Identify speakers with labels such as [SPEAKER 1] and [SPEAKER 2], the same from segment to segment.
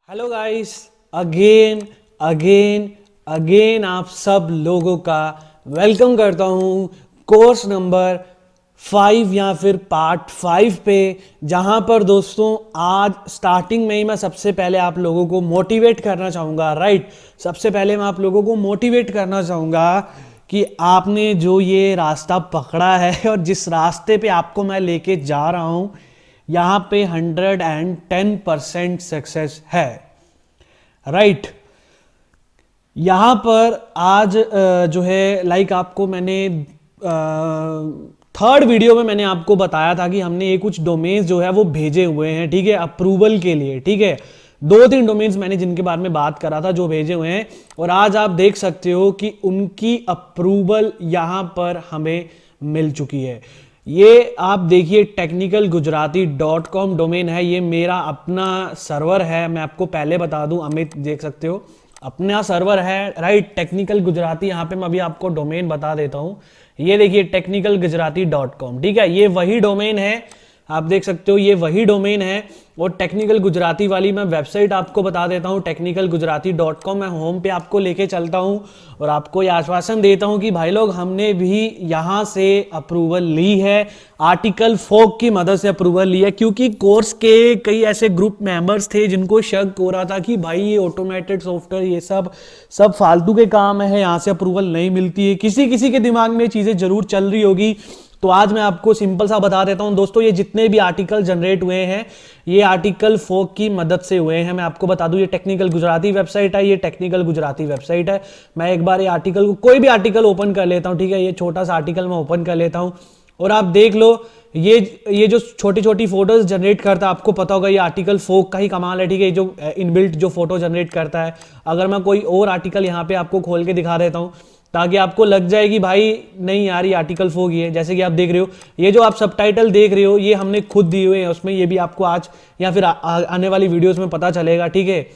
[SPEAKER 1] Hello guys, again again again आप सब लोगों का वेलकम करता हूँ कोर्स नंबर 5 या फिर पार्ट 5 पे। जहाँ पर दोस्तों आज स्टार्टिंग में ही मैं सबसे पहले आप लोगों को मोटिवेट करना चाहूँगा। राइट, सबसे पहले मैं आप लोगों को मोटिवेट करना चाहूँगा कि आपने जो ये रास्ता पकड़ा है और जिस रास्ते पे आपको मैं लेके जा रहा हूँ, यहाँ पे 110% सक्सेस है। राइट, यहाँ पर आज जो है लाइक आपको मैंने थर्ड वीडियो में मैंने आपको बताया था कि हमने ये कुछ डोमेन्स जो है वो भेजे हुए हैं, ठीक है, अप्रूवल के लिए। ठीक है, 2-3 डोमेन्स मैंने जिनके बारे में बात करा था जो भेजे हुए हैं, और आज आप देख सकते हो कि उनकी अप्रूवल यहाँ पर हमें मिल चुकी है। ये आप देखिए technicalgujarati.com डोमेन है, ये मेरा अपना सर्वर है। मैं आपको पहले बता दूं, अमित देख सकते हो अपना सर्वर है। राइट, टेक्निकल गुजराती, यहाँ पे मैं अभी आपको डोमेन बता देता हूँ। ये देखिए technicalgujarati.com, ठीक है, ये वही डोमेन है, आप देख सकते हो ये वही डोमेन है। और टेक्निकल गुजराती वाली मैं वेबसाइट आपको बता देता हूँ technicalgujarati.com। मैं होम पे आपको लेके चलता हूँ और आपको ये आश्वासन देता हूँ कि भाई लोग हमने भी यहाँ से अप्रूवल ली है, आर्टिकल 4 की मदद से अप्रूवल ली है, क्योंकि कोर्स के कई ऐसे ग्रुप मेंबर्स थे जिनको शक हो रहा था कि भाई ये ऑटोमेटेड सॉफ्टवेयर ये सब फालतू के काम है, यहाँ से अप्रूवल नहीं मिलती है। किसी किसी के दिमाग में चीज़ें जरूर चल रही होगी, तो आज मैं आपको सिंपल सा बता देता हूं दोस्तों। ये जितने भी आर्टिकल जनरेट हुए हैं ये आर्टिकल 4 की मदद से हुए हैं। मैं आपको बता दूं, ये टेक्निकल गुजराती वेबसाइट है, ये टेक्निकल गुजराती वेबसाइट है। मैं एक बार ये आर्टिकल को, कोई भी आर्टिकल ओपन कर लेता हूं, ठीक है, ये छोटा सा आर्टिकल मैं ओपन कर लेता हूं और आप देख लो ये जो छोटी छोटी फोटोज जनरेट करता है, आपको पता होगा ये आर्टिकल 4 का ही कमाल है। ठीक है, जो इनबिल्ट जो फोटो जनरेट करता है। अगर मैं कोई और आर्टिकल यहाँ पे आपको खोल के दिखा देता हूँ ताकि आपको लग जाए कि भाई नहीं यार ये आर्टिकल 4 की है। जैसे कि आप देख रहे हो, ये जो आप सबटाइटल देख रहे हो ये हमने खुद दिए हुए हैं उसमें, ये भी आपको आज या फिर आने वाली वीडियोस में पता चलेगा। ठीक है,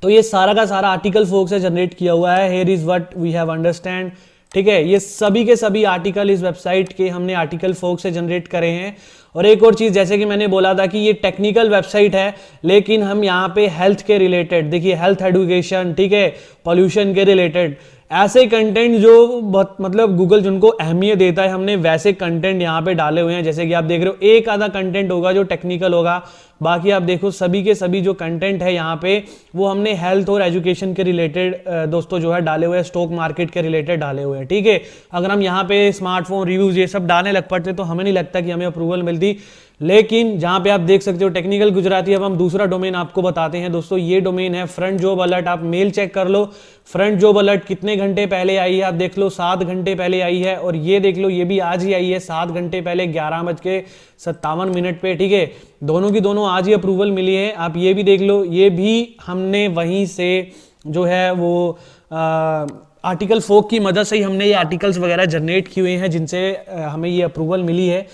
[SPEAKER 1] तो ये सारा का सारा आर्टिकल 4 से जनरेट किया हुआ है। Here is what we have understand. ठीक है, ये सभी के सभी आर्टिकल इस वेबसाइट के हमने आर्टिकल 4 से जनरेट करे हैं। और एक और चीज, जैसे कि मैंने बोला था कि ये टेक्निकल वेबसाइट है, लेकिन हम यहाँ पे हेल्थ के रिलेटेड, देखिए हेल्थ एजुकेशन, ठीक है, पॉल्यूशन के रिलेटेड ऐसे कंटेंट जो बहुत मतलब गूगल जिनको अहमियत देता है, हमने वैसे कंटेंट यहाँ पे डाले हुए हैं। जैसे कि आप देख रहे हो एक आधा कंटेंट होगा जो टेक्निकल होगा, बाकी आप देखो सभी के सभी जो कंटेंट है यहाँ पे वो हमने हेल्थ और एजुकेशन के रिलेटेड दोस्तों जो है डाले हुए हैं, स्टॉक मार्केट के रिलेटेड डाले हुए हैं। ठीक है, अगर हम यहाँ पे स्मार्टफोन रिव्यूज ये सब डालने लग पड़ते तो हमें नहीं लगता कि हमें अप्रूवल मिलती। लेकिन जहां पे आप देख सकते हो टेक्निकल गुजराती, अब हम दूसरा डोमेन आपको बताते हैं दोस्तों। ये डोमेन है फ्रंट जॉब अलर्ट। आप मेल चेक कर लो, फ्रंट जॉब अलर्ट कितने घंटे पहले आई है, आप देख लो 7 घंटे पहले आई है। और ये देख लो ये भी आज ही आई है 7 घंटे पहले 11:57 पे। ठीक है, दोनों की दोनों आज ही अप्रूवल मिली है। आप ये भी देख लो, ये भी हमने वहीं से जो है वो आर्टिकल 4 की मदद से ही हमने ये आर्टिकल्स वगैरह जनरेट किए हुए हैं जिनसे हमें ये अप्रूवल मिली है।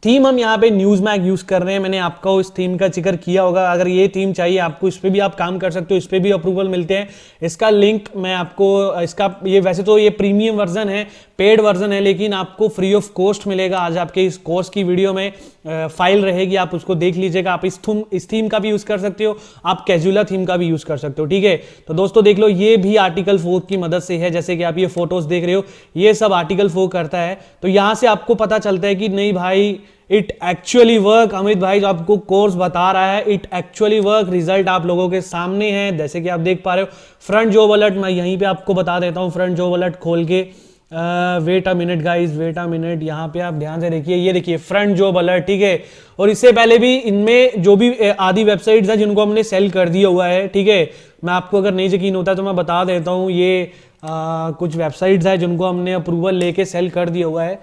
[SPEAKER 1] थीम हम यहाँ पे न्यूज मैग यूज कर रहे हैं, मैंने आपको इस थीम का जिक्र किया होगा। अगर ये थीम चाहिए आपको, इस पे भी आप काम कर सकते हो, इस पे भी अप्रूवल मिलते हैं। इसका लिंक मैं आपको, इसका ये वैसे तो ये प्रीमियम वर्जन है, पेड वर्जन है, लेकिन आपको फ्री ऑफ कॉस्ट मिलेगा। आज आपके इस कोर्स की वीडियो में फाइल रहेगी, आप उसको देख लीजिएगा। आप इस थीम का भी यूज कर सकते हो, आप कैजुअल थीम का भी यूज कर सकते हो। ठीक है, तो दोस्तों देख लो ये भी आर्टिकल 4 की मदद से है। जैसे कि आप ये फोटोज देख रहे हो, ये सब आर्टिकल 4 करता है। तो यहां से आपको पता चलता है कि नहीं भाई इट एक्चुअली वर्क। अमित भाई जो आपको कोर्स बता रहा है इट एक्चुअली वर्क, रिजल्ट आप लोगों के सामने है। जैसे कि आप देख पा रहे हो फ्रंट जॉब अलर्ट, मैं यहीं पे आपको बता देता हूं फ्रंट जॉब अलर्ट खोल के। Wait a minute guys, wait a minute, यहाँ पे आप ध्यान से देखिए, ये देखिए फ्रंट जॉब अलर्ट। ठीक है, और इससे पहले भी इनमें जो भी आदि वेबसाइट्स हैं जिनको हमने सेल कर दिया हुआ है। ठीक है, मैं आपको अगर नहीं यकीन होता तो मैं बता देता हूँ, ये कुछ वेबसाइट्स हैं जिनको हमने अप्रूवल लेके सेल कर दिया हुआ है।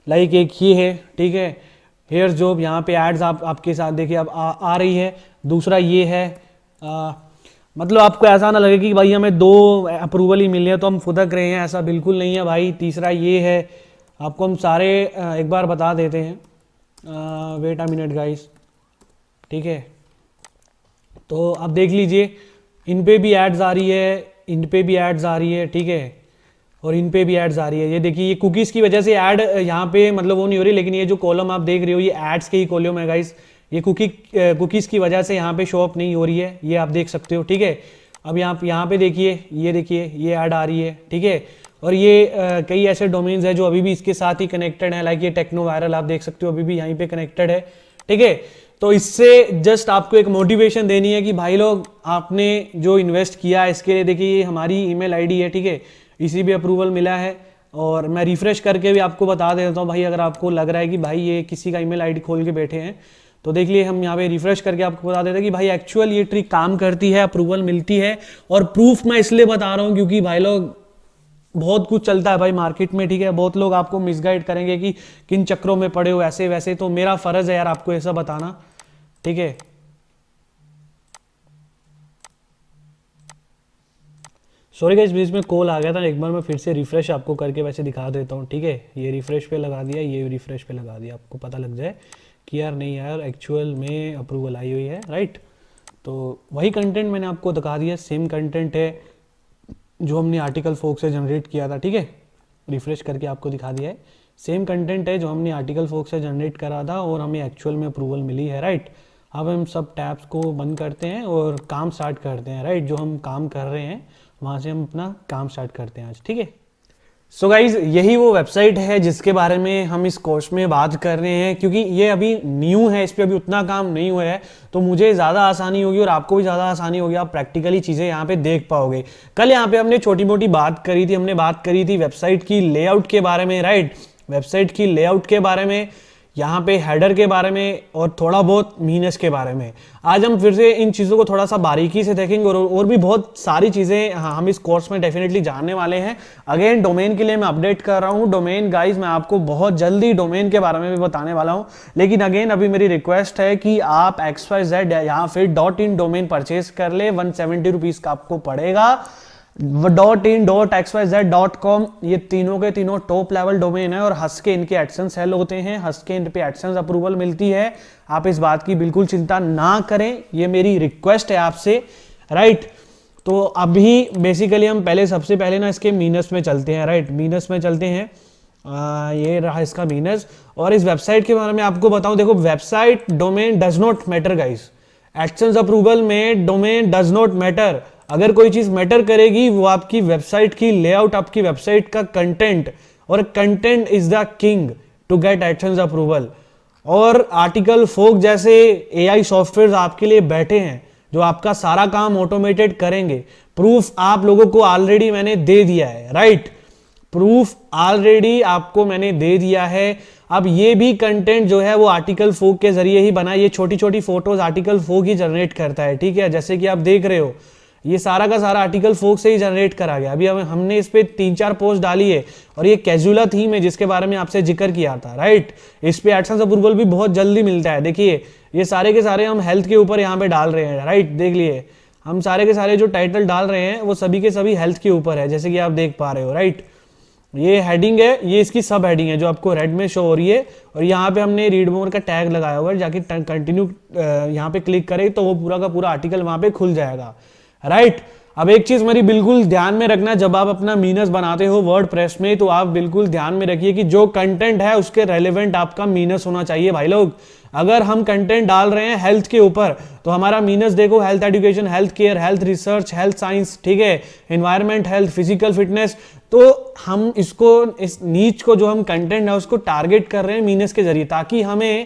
[SPEAKER 1] लाइक एक ये है, ठीक है, हेयर जॉब, यहाँ पे एड्स आपके साथ देखिए अब आ रही है। दूसरा ये है, मतलब आपको ऐसा ना लगे कि भाई हमें 2 अप्रूवल ही मिले हैं तो हम फुदक रहे हैं, ऐसा बिल्कुल नहीं है भाई। तीसरा ये है, आपको हम सारे एक बार बता देते हैं। वेट अ मिनट गाइस, ठीक है, तो आप देख लीजिए इन पे भी एड्स आ रही है, इन पे भी एड्स आ रही है। ठीक है, और इन पे भी एड्स आ रही है। ये देखिए ये कुकीज़ की वजह से ऐड यहाँ पे मतलब वो नहीं हो रही, लेकिन ये जो कॉलम आप देख रहे हो ये एड्स के ही कॉलम है गाइस। ये कुकीज़ की वजह से यहाँ पे शो अप नहीं हो रही है, ये आप देख सकते हो, ठीक है। अब यहाँ पे देखिए, ये ऐड आ रही है, ठीक है। और ये कई ऐसे डोमेन्स हैं जो अभी भी इसके साथ ही कनेक्टेड है, लाइक ये टेक्नो वायरल आप देख सकते हो अभी भी यहीं पे कनेक्टेड है, ठीक है। तो इससे जस्ट आपको एक मोटिवेशन देनी है कि भाई लोग आपने जो इन्वेस्ट किया इसके लिए, देखिए ये हमारी ईमेल आईडी है, ठीक है, इसी भी अप्रूवल मिला है। और मैं रिफ्रेश करके भी आपको बता देता हूँ भाई, अगर आपको लग रहा है कि भाई ये किसी का ईमेल आईडी खोल के बैठे हैं, तो देख लिए हम यहाँ पे रिफ्रेश करके आपको बता देते हैं कि भाई एक्चुअल ये ट्रिक काम करती है, अप्रूवल मिलती है। और प्रूफ मैं इसलिए बता रहा हूँ क्योंकि भाई लोग बहुत कुछ चलता है भाई मार्केट में, ठीक है, बहुत लोग आपको मिसगाइड करेंगे कि किन चक्रों में पड़े हो ऐसे वैसे, तो मेरा फर्ज है यार आपको ऐसा बताना, ठीक है। सॉरी गाइस, बीच में कॉल आ गया था, एक बार मैं फिर से रिफ्रेश आपको करके वैसे दिखा देता हूँ, ठीक है। ये रिफ्रेश पे लगा दिया, ये रिफ्रेश पे लगा दिया, आपको पता लग जाए कि यार नहीं यार एक्चुअल में अप्रूवल आई हुई है, राइट। तो वही कंटेंट मैंने आपको दिखा दिया, सेम कंटेंट है जो हमने आर्टिकल फोक से जनरेट किया था, ठीक है। रिफ्रेश करके आपको दिखा दिया है, सेम कंटेंट है जो हमने आर्टिकल फोक से जनरेट करा था और हमें एक्चुअल में अप्रूवल मिली है, राइट। अब हम सब टैब्स को बंद करते हैं और काम स्टार्ट करते हैं, राइट। जो हम काम कर रहे हैं वहाँ से हम अपना काम स्टार्ट करते हैं आज, ठीक है। सो गाइज, यही वो वेबसाइट है जिसके बारे में हम इस कोर्स में बात कर रहे हैं, क्योंकि ये अभी न्यू है, इस पर अभी उतना काम नहीं हुआ है, तो मुझे ज़्यादा आसानी होगी और आपको भी ज़्यादा आसानी होगी, आप प्रैक्टिकली चीज़ें यहाँ पे देख पाओगे। कल यहाँ पे हमने छोटी मोटी बात करी थी, हमने बात करी थी वेबसाइट की लेआउट के बारे में, राइट। वेबसाइट की लेआउट के बारे में, यहाँ पे हेडर के बारे में और थोड़ा बहुत मीनस के बारे में। आज हम फिर से इन चीज़ों को थोड़ा सा बारीकी से देखेंगे और भी बहुत सारी चीज़ें हम इस कोर्स में डेफिनेटली जानने वाले हैं। अगेन डोमेन के लिए मैं अपडेट कर रहा हूँ, डोमेन गाइज मैं आपको बहुत जल्दी डोमेन के बारे में भी बताने वाला हूँ, लेकिन अगेन अभी मेरी रिक्वेस्ट है कि आप XYZ यहाँ फिर .in डोमेन परचेज कर ले, 170 रुपीज़ का आपको पड़ेगा। .in .xyz.com ये तीनों के तीनों टॉप लेवल डोमेन है और हंस के इनके एडसेंस हेल होते हैं, हंस के इन पे एडसेंस अप्रूवल मिलती है। आप इस बात की बिल्कुल चिंता ना करें, ये मेरी रिक्वेस्ट है आपसे, राइट। तो अभी बेसिकली हम सबसे पहले ना इसके मीनस में चलते हैं, राइट। मीनस में चलते हैं, ये रहा इसका मीनस। और इस वेबसाइट के बारे में आपको बताऊं, देखो website domain does not matter guys, AdSense approval में डोमेन डज नॉट मैटर। अगर कोई चीज मैटर करेगी वो आपकी वेबसाइट की लेआउट, आपकी वेबसाइट का कंटेंट, और content is the king to get AdSense approval. और आर्टिकल फोक जैसे एआई सॉफ्टवेयर आपके लिए बैठे हैं जो आपका सारा काम ऑटोमेटेड करेंगे। प्रूफ आप लोगों को ऑलरेडी मैंने दे दिया है, राइट। प्रूफ ऑलरेडी आपको मैंने दे दिया है। अब ये भी कंटेंट जो है वो आर्टिकल फोक के जरिए ही बना, ये छोटी छोटी फोटोज आर्टिकल फोक ही जनरेट करता है, ठीक है। जैसे कि आप देख रहे हो ये सारा का सारा आर्टिकल फोक से ही जनरेट करा गया। अभी हमने इस पे 3-4 पोस्ट डाली है और ये कैजुअला थीम है जिसके बारे में आपसे जिक्र किया था, राइट। इस पे एडसेंस अप्रूवल भी बहुत जल्दी मिलता है। देखिए ये सारे के सारे हम हेल्थ के ऊपर यहाँ पे डाल रहे हैं, राइट। देख लिए हम सारे के सारे जो टाइटल डाल रहे हैं वो सभी के सभी हेल्थ के ऊपर है, जैसे कि आप देख पा रहे हो, राइट। ये हेडिंग है, ये इसकी सब हेडिंग है जो आपको रेड में शो हो रही है, और यहाँ पे हमने रीड मोर का टैग लगाया हुआ है, जाके कंटिन्यू यहाँ पे क्लिक करें तो वो पूरा का पूरा आर्टिकल वहाँ पे खुल जाएगा, राइट। अब एक चीज मेरी बिल्कुल ध्यान में रखना, जब आप अपना मीनस बनाते हो वर्डप्रेस में तो आप बिल्कुल ध्यान में रखिए कि जो कंटेंट है उसके रेलेवेंट आपका मीनस होना चाहिए भाई लोग। अगर हम कंटेंट डाल रहे हैं हेल्थ के ऊपर तो हमारा मीनस देखो health education, health care, health research, health science, ठीक है, एनवायरमेंट हेल्थ, फिजिकल फिटनेस। तो हम इसको, इस नीच को जो हम कंटेंट है उसको टारगेट कर रहे हैं मीनस के जरिए, ताकि हमें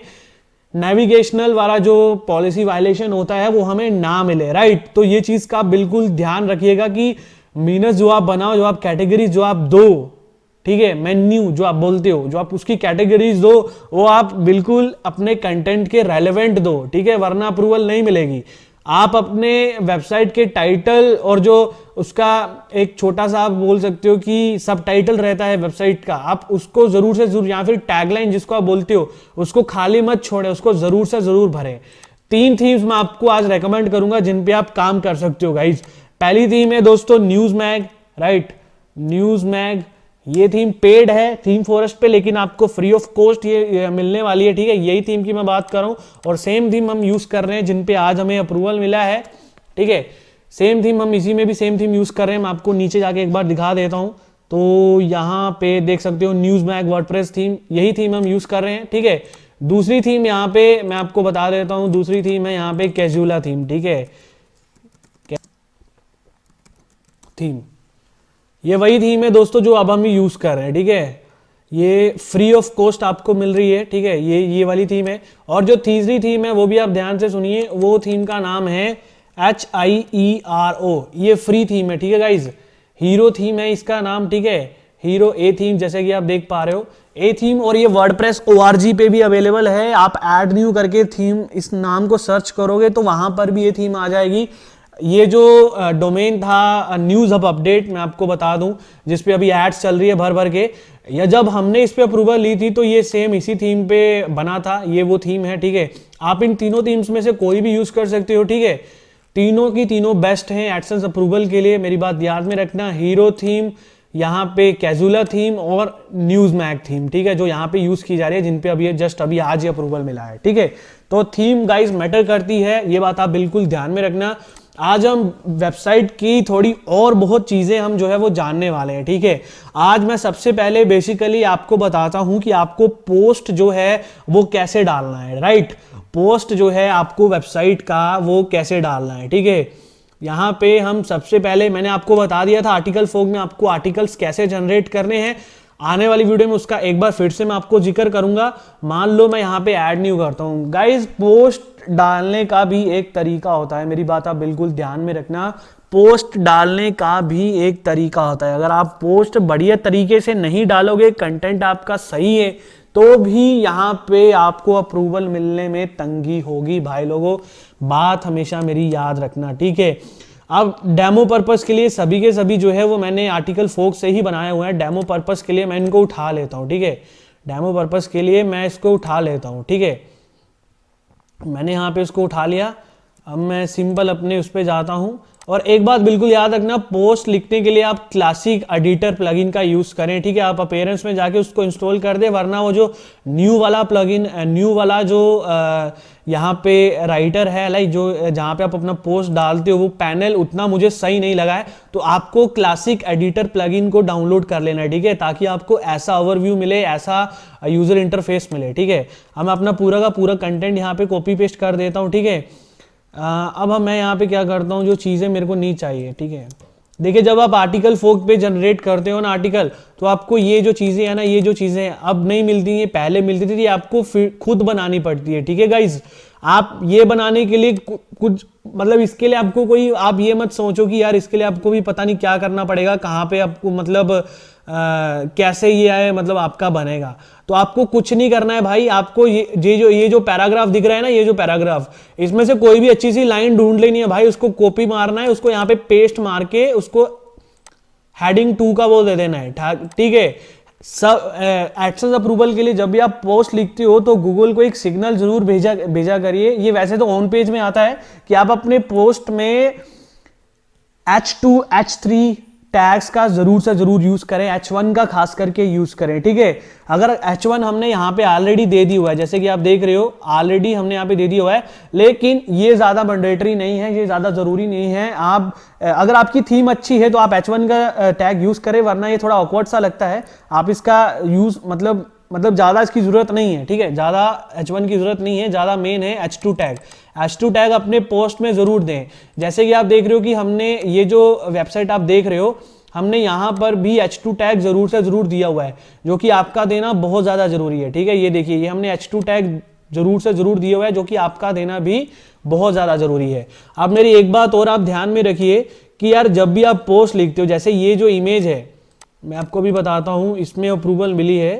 [SPEAKER 1] नेविगेशनल वाला जो पॉलिसी वायलेशन होता है वो हमें ना मिले, राइट। तो ये चीज का बिल्कुल ध्यान रखिएगा कि मीनस जो आप बनाओ, जो आप कैटेगरीज जो आप दो, ठीक है, मेन्यू जो आप बोलते हो, जो आप उसकी कैटेगरीज दो वो आप बिल्कुल अपने कंटेंट के रेलेवेंट दो, ठीक है, वरना अप्रूवल नहीं मिलेगी। आप अपने वेबसाइट के टाइटल और जो उसका एक छोटा सा आप बोल सकते हो कि सब टाइटल रहता है वेबसाइट का, आप उसको जरूर से जरूर, या फिर टैगलाइन जिसको आप बोलते हो, उसको खाली मत छोड़े, उसको जरूर से जरूर भरें। 3 थीम्स मैं आपको आज रेकमेंड करूंगा जिन पे आप काम कर सकते हो गाइज। पहली थीम है दोस्तों News Mag, right. News Mag ये थीम पेड है थीम फॉरेस्ट पे, लेकिन आपको फ्री ऑफ कॉस्ट ये मिलने वाली है, ठीक है। यही थीम की मैं बात कर रहा हूं और सेम थीम हम यूज कर रहे हैं जिन पे आज हमें अप्रूवल मिला है, ठीक है। सेम थीम हम इसी में भी सेम थीम यूज कर रहे हैं। मैं आपको नीचे जाके एक बार दिखा देता हूं, तो यहाँ पे देख सकते हो न्यूज मैग वर्डप्रेस थीम, यही थीम हम यूज कर रहे हैं, ठीक है। दूसरी थीम यहाँ पे मैं आपको बता देता हूँ, दूसरी थीम है यहाँ पे कैजुला थीम, ठीक है। थीम, ये वही थीम है दोस्तों जो अब हम यूज कर रहे हैं, ठीक है। ये फ्री ऑफ कॉस्ट आपको मिल रही है, ठीक है। ये वाली थीम है। और जो तीसरी थीम है वो भी आप ध्यान से सुनिए, वो थीम का नाम है HIERO। ये फ्री थीम है, ठीक है गाइज। हीरो थीम है इसका नाम, ठीक है। हीरो ए थीम, जैसे कि आप देख पा रहे हो ए थीम। और ये वर्डप्रेस ORG पे भी अवेलेबल है। आप ऐड न्यू करके थीम इस नाम को सर्च करोगे तो वहां पर भी ये थीम आ जाएगी। ये जो डोमेन था न्यूज़ हब अपडेट, मैं आपको बता दूं, जिसपे अभी एड्स चल रही है भर भर के, या जब हमने इस पे अप्रूवल ली थी तो ये सेम इसी थीम पे बना था। ये वो थीम है, ठीक है। आप इन तीनों थीम्स में से कोई भी यूज कर सकते हो, ठीक है। तीनों की तीनों बेस्ट हैं एडसेंस अप्रूवल के लिए, मेरी बात याद में रखना। हीरो थीम, यहाँ पे कैजुला थीम और न्यूज मैग थीम, ठीक है, जो यहाँ पे यूज की जा रही है, जिन पे अभी जस्ट अभी आज ही अप्रूवल मिला है, ठीक है। तो थीम गाइज मैटर करती है, ये बात आप बिल्कुल ध्यान में रखना। आज हम वेबसाइट की थोड़ी और बहुत चीजें हम जो है वो जानने वाले हैं, ठीक है। आज मैं सबसे पहले बेसिकली आपको बताता हूं कि आपको पोस्ट जो है वो कैसे डालना है, राइट। पोस्ट जो है आपको वेबसाइट का वो कैसे डालना है, ठीक है। यहाँ पे हम सबसे पहले, मैंने आपको बता दिया था आर्टिकल फोक में आपको आर्टिकल्स कैसे जनरेट करने हैं। आने वाली वीडियो में उसका एक बार फिर से मैं आपको जिक्र करूंगा। मान लो मैं यहाँ पे ऐड न्यू करता हूँ गाइज, पोस्ट डालने का भी एक तरीका होता है, मेरी बात आप बिल्कुल ध्यान में रखना। पोस्ट डालने का भी एक तरीका होता है। अगर आप पोस्ट बढ़िया तरीके से नहीं डालोगे, कंटेंट आपका सही है, तो भी यहाँ पे आपको अप्रूवल मिलने में तंगी होगी भाई लोगों। बात हमेशा मेरी याद रखना, ठीक है। अब डेमो पर्पस के लिए सभी के सभी जो है वो मैंने आर्टिकल फोक से ही बनाया हुआ है। डेमो पर्पस के लिए मैं इनको उठा लेता हूँ, ठीक है। डेमो पर्पस के लिए मैं इसको उठा लेता हूँ, ठीक है। मैंने यहाँ पे इसको उठा लिया। अब मैं सिंपल अपने उस पर जाता हूँ। और एक बात बिल्कुल याद रखना, पोस्ट लिखने के लिए आप क्लासिक एडिटर प्लगइन का यूज करें, ठीक है। आप अपीयरेंस में जाके उसको इंस्टॉल कर दे, वरना वो जो न्यू वाला प्लगइन, न्यू वाला जो यहाँ पे राइटर है, लाइक जो जहाँ पे आप अपना पोस्ट डालते हो, वो पैनल उतना मुझे सही नहीं लगा है। तो आपको क्लासिक एडिटर प्लगइन को डाउनलोड कर लेना है, ठीक है, ताकि आपको ऐसा ओवरव्यू मिले, ऐसा यूजर इंटरफेस मिले, ठीक है। अब मैं अपना पूरा का पूरा कंटेंट यहाँ पे कॉपी पेस्ट कर देता हूँ, ठीक है। अब मैं यहाँ पे क्या करता हूँ, जो चीज़ें मेरे को नहीं चाहिए, ठीक है। देखिए, जब आप आर्टिकल फोक पे जनरेट करते हो ना आर्टिकल, तो आपको ये जो चीज़ें हैं ना, ये जो चीज़ें अब नहीं मिलती, ये पहले मिलती थी, आपको फिर खुद बनानी पड़ती है, ठीक है गाइज। आप ये बनाने के लिए कुछ मतलब इसके लिए आपको कोई, आप ये मत सोचो कि यार इसके लिए आपको भी पता नहीं क्या करना पड़ेगा, कहाँ पे आपको मतलब कैसे ये आए, मतलब आपका बनेगा। तो आपको कुछ नहीं करना है भाई। आपको ये जो पैराग्राफ दिख रहा है ना, ये जो पैराग्राफ, इसमें से कोई भी अच्छी सी लाइन ढूंढ लेनी है भाई, उसको कॉपी मारना है, उसको यहाँ पे पेस्ट मार के उसको हेडिंग 2 का वो दे देना है, ठीक है। सब एडसेंस अप्रूवल के लिए जब भी आप पोस्ट लिखते हो तो गूगल को एक सिग्नल जरूर भेजा करिए। ये वैसे तो ऑन पेज में आता है कि आप अपने पोस्ट में H2 H3 टैग्स का जरूर से जरूर यूज करें, H1 का खास करके यूज करें, ठीक है। अगर H1 हमने यहाँ पे ऑलरेडी दे दी हुआ है, जैसे कि आप देख रहे हो ऑलरेडी हमने यहाँ पे दे दिया हुआ है, लेकिन ये ज्यादा मैंडेटरी नहीं है, ये ज्यादा जरूरी नहीं है। आप अगर आपकी थीम अच्छी है तो आप H1 का टैग यूज करें, वरना ये थोड़ा ऑकवर्ड सा लगता है। आप इसका यूज मतलब ज्यादा इसकी जरूरत नहीं है, ठीक है। ज्यादा H1 की जरूरत नहीं है, ज्यादा मेन है H2 टैग। H2 टैग अपने पोस्ट में जरूर दें। जैसे कि आप देख रहे हो कि हमने ये जो वेबसाइट आप देख रहे हो, हमने यहाँ पर भी H2 टैग जरूर से जरूर दिया हुआ है, जो कि आपका देना बहुत ज्यादा जरूरी है, ठीक है। ये देखिए, ये हमने H2 टैग जरूर से जरूर दिया हुआ है, जो कि आपका देना भी बहुत ज्यादा जरूरी है। अब मेरी एक बात और आप ध्यान में रखिए कि यार जब भी आप पोस्ट लिखते हो, जैसे ये जो इमेज है, मैं आपको भी बताता हूँ, इसमें अप्रूवल मिली है।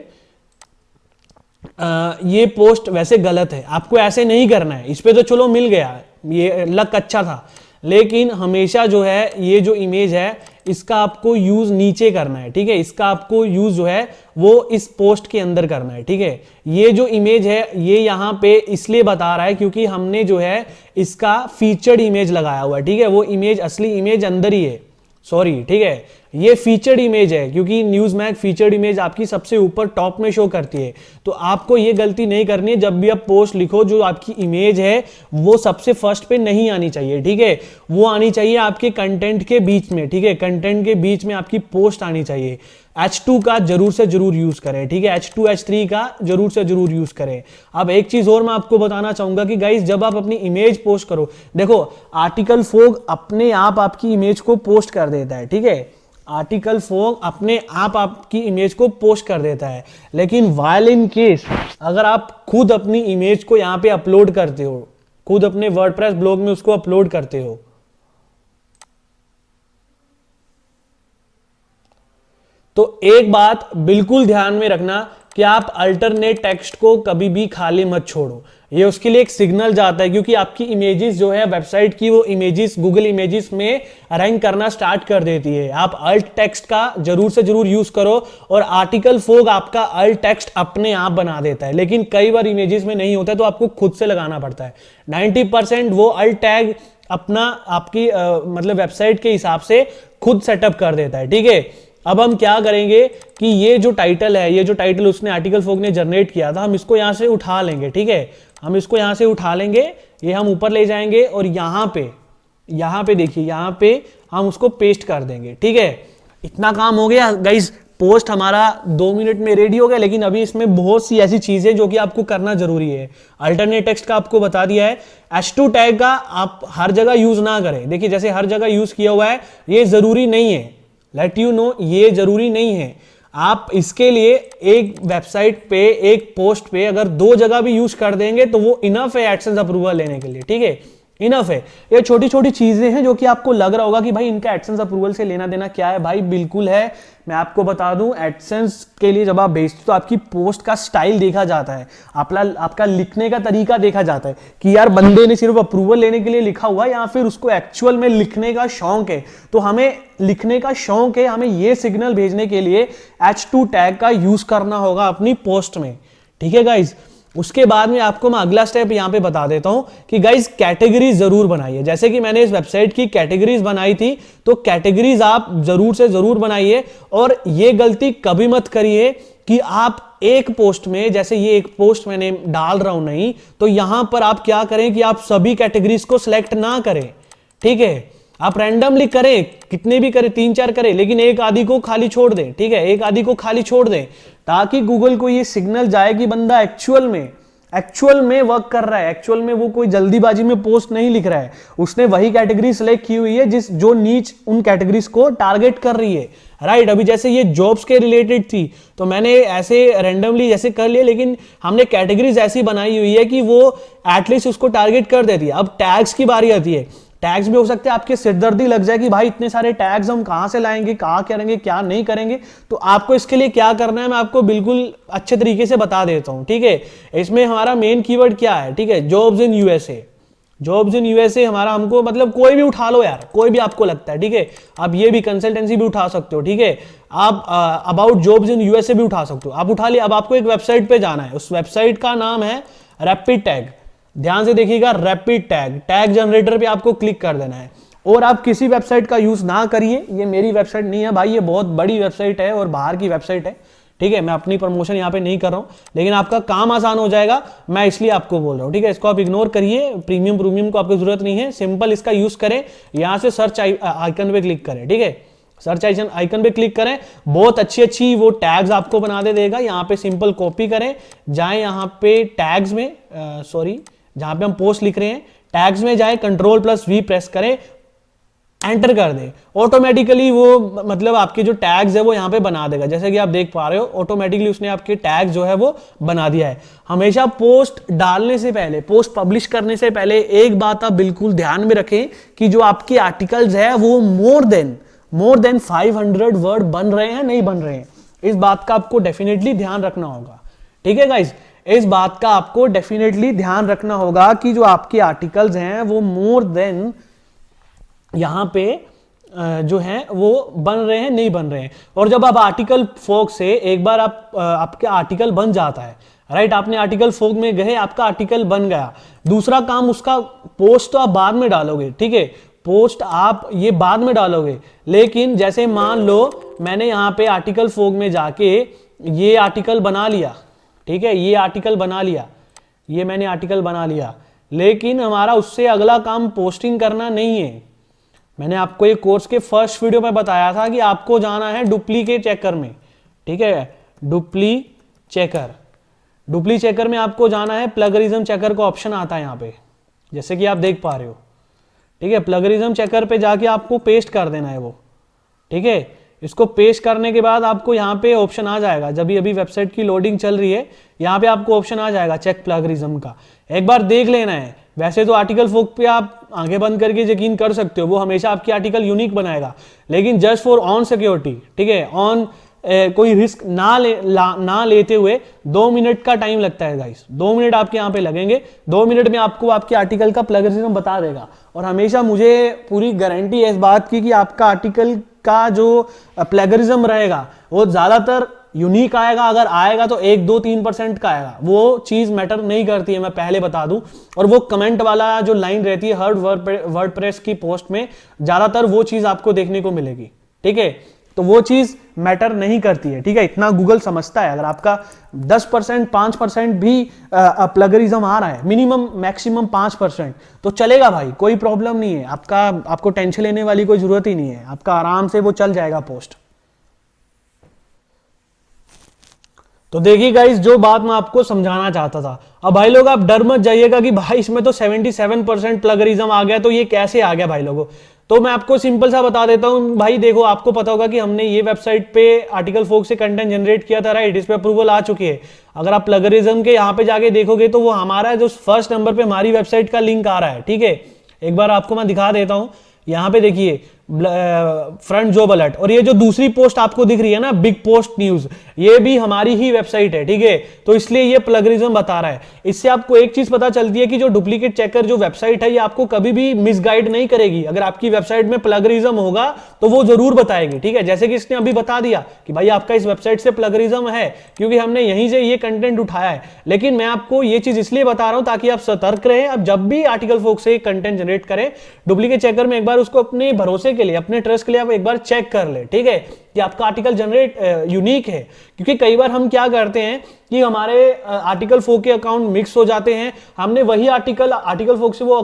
[SPEAKER 1] ये पोस्ट वैसे गलत है, आपको ऐसे नहीं करना है। इस पे तो चलो मिल गया, ये लक अच्छा था, लेकिन हमेशा जो है ये जो इमेज है इसका आपको यूज नीचे करना है, ठीक है। इसका आपको यूज जो है वो इस पोस्ट के अंदर करना है, ठीक है। ये जो इमेज है ये यहाँ पे इसलिए बता रहा है क्योंकि हमने जो है इसका फीचर्ड इमेज लगाया हुआ है, ठीक है। वो इमेज, असली इमेज अंदर ही है, सॉरी, ठीक है। ये फीचर्ड इमेज है क्योंकि न्यूज मैग फीचर्ड इमेज आपकी सबसे ऊपर टॉप में शो करती है। तो आपको ये गलती नहीं करनी है, जब भी आप पोस्ट लिखो जो आपकी इमेज है वो सबसे फर्स्ट पे नहीं आनी चाहिए, ठीक है। वो आनी चाहिए आपके कंटेंट के बीच में, ठीक है। कंटेंट के बीच में आपकी पोस्ट आनी चाहिए। H2 का जरूर से जरूर यूज करें, ठीक है, H2 H3 का जरूर से जरूर यूज करें। अब एक चीज और मैं आपको बताना चाहूंगा कि गाइस जब आप अपनी इमेज पोस्ट करो, देखो आर्टिकल फोग अपने आप आपकी इमेज को पोस्ट कर देता है, ठीक है, आर्टिकल फोग अपने आप आपकी इमेज को पोस्ट कर देता है, लेकिन वाइल इन केस अगर आप खुद अपनी इमेज को यहाँ पे अपलोड करते हो, खुद अपने वर्डप्रेस ब्लॉग में उसको अपलोड करते हो, तो एक बात बिल्कुल ध्यान में रखना कि आप अल्टरनेट टेक्स्ट को कभी भी खाली मत छोड़ो। ये उसके लिए एक सिग्नल जाता है, क्योंकि आपकी इमेजेस जो है वेबसाइट की, वो इमेजेस गूगल इमेजेस में रैंक करना स्टार्ट कर देती है। आप अल्ट टेक्स्ट का जरूर से जरूर यूज करो, और आर्टिकल फोग आपका अल्ट टेक्स्ट अपने आप बना देता है, लेकिन कई बार इमेजेस में नहीं होता है तो आपको खुद से लगाना पड़ता है। 90% वो अल्ट टैग अपना आपकी मतलब वेबसाइट के हिसाब से खुद सेटअप कर देता है, ठीक है। अब हम क्या करेंगे कि ये जो टाइटल है, ये जो टाइटल उसने आर्टिकल फोग ने जनरेट किया था, हम इसको यहां से उठा लेंगे, ठीक है, हम इसको यहां से उठा लेंगे, ये हम ऊपर ले जाएंगे और यहां पे देखिए, यहां पे हम उसको पेस्ट कर देंगे, ठीक है। इतना काम हो गया गाइस, पोस्ट हमारा 2 मिनट में रेडी हो गया, लेकिन अभी इसमें बहुत सी ऐसी चीजें जो कि आपको करना जरूरी है। अल्टरनेट टेक्स्ट का आपको बता दिया है, H2 टैग का आप हर जगह यूज ना करें। देखिए जैसे हर जगह यूज किया हुआ है, ये जरूरी नहीं है, लेट यू नो, ये जरूरी नहीं है। आप इसके लिए एक वेबसाइट पे, एक पोस्ट पे अगर 2 जगह भी यूज कर देंगे तो वो इनफ है एडसेंस अप्रूवल लेने के लिए, ठीक है, इनफ है। ये छोटी छोटी चीजें हैं जो कि आपको लग रहा होगा कि भाई इनका एडसेंस अप्रूवल से लेना देना क्या है, भाई बिल्कुल है। मैं आपको बता दूं, एडसेंस के लिए जब आप भेजते हो तो आपकी पोस्ट का स्टाइल देखा जाता है, आपका लिखने का तरीका देखा जाता है कि यार बंदे ने सिर्फ अप्रूवल लेने के लिए लिखा हुआ है या फिर उसको एक्चुअल में लिखने का शौक है। तो हमें लिखने का शौक है, हमें ये सिग्नल भेजने के लिए H2 टैग का यूज करना होगा अपनी पोस्ट में, ठीक है गाइज। उसके बाद में आपको मैं अगला स्टेप यहां पे बता देता हूं कि गाइज कैटेगरीज जरूर बनाइए। जैसे कि मैंने इस वेबसाइट की कैटेगरीज बनाई थी, तो कैटेगरीज आप जरूर से जरूर बनाइए। और ये गलती कभी मत करिए कि आप एक पोस्ट में, जैसे ये एक पोस्ट मैंने डाल रहा हूं नहीं, तो यहां पर आप क्या करें कि आप सभी कैटेगरीज को सिलेक्ट ना करें, ठीक है, आप रैंडमली करें, कितने भी करें, 3-4 करें, लेकिन एक आदि को खाली छोड़ दें, ठीक है, एक आदि को खाली छोड़ दें, ताकि गूगल को ये सिग्नल जाए कि बंदा एक्चुअल में वर्क कर रहा है, एक्चुअल में वो कोई जल्दीबाजी में पोस्ट नहीं लिख रहा है, उसने वही कैटेगरी सिलेक्ट की हुई है जो नीच उन कैटेगरीज को टारगेट कर रही है, राइट। अभी जैसे ये जॉब्स के रिलेटेड थी तो मैंने ऐसे रैंडमली जैसे कर लिया, लेकिन हमने कैटेगरीज ऐसी बनाई हुई है कि वो एटलीस्ट उसको टारगेट कर देती है। अब टैग्स की बारी आती है, टैग्स भी हो सकते हैं आपके सिरदर्दी लग जाए कि भाई इतने सारे टैग्स हम कहां से लाएंगे, कहां करेंगे, क्या नहीं करेंगे। तो आपको इसके लिए क्या करना है मैं आपको बिल्कुल अच्छे तरीके से बता देता हूं, ठीक है। इसमें हमारा मेन कीवर्ड क्या है, ठीक है, jobs in USA. Jobs in USA हमारा, हमको मतलब कोई भी उठा लो यार, कोई भी आपको लगता है, ठीक है। आप ये भी कंसल्टेंसी भी उठा सकते हो, ठीक है, आप अबाउट जॉब्स इन यूएसए भी उठा सकते हो, आप उठा लिया। अब आपको एक वेबसाइट पे जाना है, उस वेबसाइट का नाम है रैपिड टैग। ध्यान से देखिएगा, रैपिड टैग जनरेटर पे आपको क्लिक कर देना है। और आप किसी वेबसाइट का यूज ना करिए, ये मेरी वेबसाइट नहीं है भाई, ये बहुत बड़ी वेबसाइट है और बाहर की वेबसाइट है, ठीक है। मैं अपनी प्रमोशन यहाँ पे नहीं कर रहा हूँ, लेकिन आपका काम आसान हो जाएगा, मैं इसलिए आपको बोल रहा हूँ, ठीक है। इसको आप इग्नोर करिए, प्रीमियम को आपको जरूरत नहीं है, सिंपल इसका यूज करें। यहाँ से सर्च आइकन पे क्लिक करें, ठीक है, सर्च आइकन पे क्लिक करें, बहुत अच्छी वो टैग्स आपको बना देगा। यहाँ पे सिंपल कॉपी करें, जाए यहाँ पे टैग्स में, जहां पे हम पोस्ट लिख रहे हैं, टैग्स में जाए, Ctrl+V प्रेस करें, एंटर कर दें, ऑटोमेटिकली वो मतलब आपके जो टैग्स है वो यहां पे बना देगा। जैसे कि आप देख पा रहे हो, ऑटोमेटिकली उसने आपके टैग जो है वो बना दिया है। हमेशा पोस्ट डालने से पहले, पोस्ट पब्लिश करने से पहले एक बात आप बिल्कुल ध्यान में रखें कि जो आपके आर्टिकल्स है वो मोर देन 500 वर्ड बन रहे हैं, नहीं बन रहे हैं। इस बात का आपको डेफिनेटली ध्यान रखना होगा, ठीक है गाइज। इस बात का आपको डेफिनेटली ध्यान रखना होगा कि जो आपके आर्टिकल्स हैं वो मोर देन यहां पे जो हैं वो बन रहे हैं, नहीं बन रहे हैं। और जब आप आर्टिकल फोग से एक बार आपका आर्टिकल बन जाता है, राइट, आपने आर्टिकल फोग में गए, आपका आर्टिकल बन गया, दूसरा काम उसका पोस्ट तो आप बाद में डालोगे, ठीक है, पोस्ट आप ये बाद में डालोगे। लेकिन जैसे मान लो मैंने यहाँ पे आर्टिकल फोग में जाके ये आर्टिकल बना लिया, ठीक है, ये आर्टिकल बना लिया, ये मैंने आर्टिकल बना लिया, लेकिन हमारा उससे अगला काम पोस्टिंग करना नहीं है। मैंने आपको एक कोर्स के फर्स्ट वीडियो में बताया था कि आपको जाना है डुप्लीकेट चेकर में, ठीक है, डुप्ली चेकर। डुप्ली चेकर में आपको जाना है, प्लगरिज्म चेकर का ऑप्शन आता है यहाँ पे, जैसे कि आप देख पा रहे हो। ठीक है, प्लगरिज्म चेकर पे जाके आपको पेस्ट कर देना है वो। ठीक है, इसको पेस्ट करने के बाद आपको यहाँ पे ऑप्शन आ जाएगा, जब अभी वेबसाइट की लोडिंग चल रही है, यहाँ पे आपको ऑप्शन आ जाएगा चेक प्लगरिज्म का। एक बार देख लेना है। वैसे तो आर्टिकल फोक पे आप आंखें बंद करके यकीन कर सकते हो, वो हमेशा आपकी आर्टिकल यूनिक बनाएगा, लेकिन जस्ट फॉर ऑन सिक्योरिटी, ठीक है, ऑन कोई रिस्क ना लेते हुए 2 मिनट का टाइम लगता है गाइस। 2 मिनट आपके यहाँ पे लगेंगे। 2 मिनट में आपको आपके आर्टिकल का प्लगरिज्म बता देगा। और हमेशा मुझे पूरी गारंटी है इस बात की कि आपका आर्टिकल का जो प्लगरिज्म रहेगा वो ज्यादातर यूनिक आएगा। अगर आएगा तो 1, 2, 3% का आएगा, वो चीज मैटर नहीं करती है, मैं पहले बता दूं। और वो कमेंट वाला जो लाइन रहती है हर वर्डप्रेस की पोस्ट में, ज्यादातर वो चीज आपको देखने को मिलेगी। ठीक है, तो वो चीज मैटर नहीं करती है। ठीक है, इतना गूगल समझता है। अगर आपका 10%, 5% भी प्लगरिज्म आ रहा है, मिनिमम मैक्सिमम 5%, तो चलेगा भाई, कोई प्रॉब्लम नहीं है। आपको टेंशन लेने वाली कोई जरूरत ही नहीं है, आपका आराम से वो चल जाएगा पोस्ट। तो देखिए गाइस, जो बात मैं आपको समझाना चाहता था। अब भाई लोग आप डर मत जाइएगा कि भाई इसमें तो 77% प्लगरिज्म आ गया, तो ये कैसे आ गया भाई लोगों। तो मैं आपको सिंपल सा बता देता हूं भाई। देखो, आपको पता होगा कि हमने ये वेबसाइट पे आर्टिकल फोक से कंटेंट जनरेट किया था, राइट। इस पे अप्रूवल आ चुकी है। अगर आप प्लगरिज्म के यहाँ पे जाके देखोगे तो वो हमारा जो फर्स्ट नंबर पे हमारी वेबसाइट का लिंक आ रहा है। ठीक है, एक बार आपको मैं दिखा देता हूं। यहाँ पे देखिए फ्रंट जॉब अलर्ट, और ये जो दूसरी पोस्ट आपको दिख रही है ना, बिग पोस्ट न्यूज, ये भी हमारी ही वेबसाइट है। ठीक है, तो इसलिए ये प्लगरिज्म बता रहा है। इससे आपको एक चीज पता चलती है कि जो डुप्लीकेट चेकर जो वेबसाइट है, ये आपको कभी भी मिसगाइड नहीं करेगी। अगर आपकी वेबसाइट में प्लगरिज्म होगा तो वो जरूर बताएगी। ठीक है, जैसे कि इसने अभी बता दिया कि भाई आपका इस वेबसाइट से प्लगरिज्म है, क्योंकि हमने यहीं से ये कंटेंट उठाया है। लेकिन मैं आपको ये चीज इसलिए बता रहा हूं ताकि आप सतर्क रहे। अब जब भी आर्टिकल फोक से कंटेंट जनरेट करें डुप्लीकेट चेकर में, एक बार उसको अपने भरोसे के लिए, अपने ट्रस्ट के लिए आप एक बार चेक कर ले। ठीक है, कि आपका आर्टिकल जनरेट यूनिक है। क्योंकि कई बार हम क्या करते हैं कि हमारे आर्टिकल फोक के अकाउंट मिक्स हो जाते हैं। हमने वही आर्टिकल फोक से वो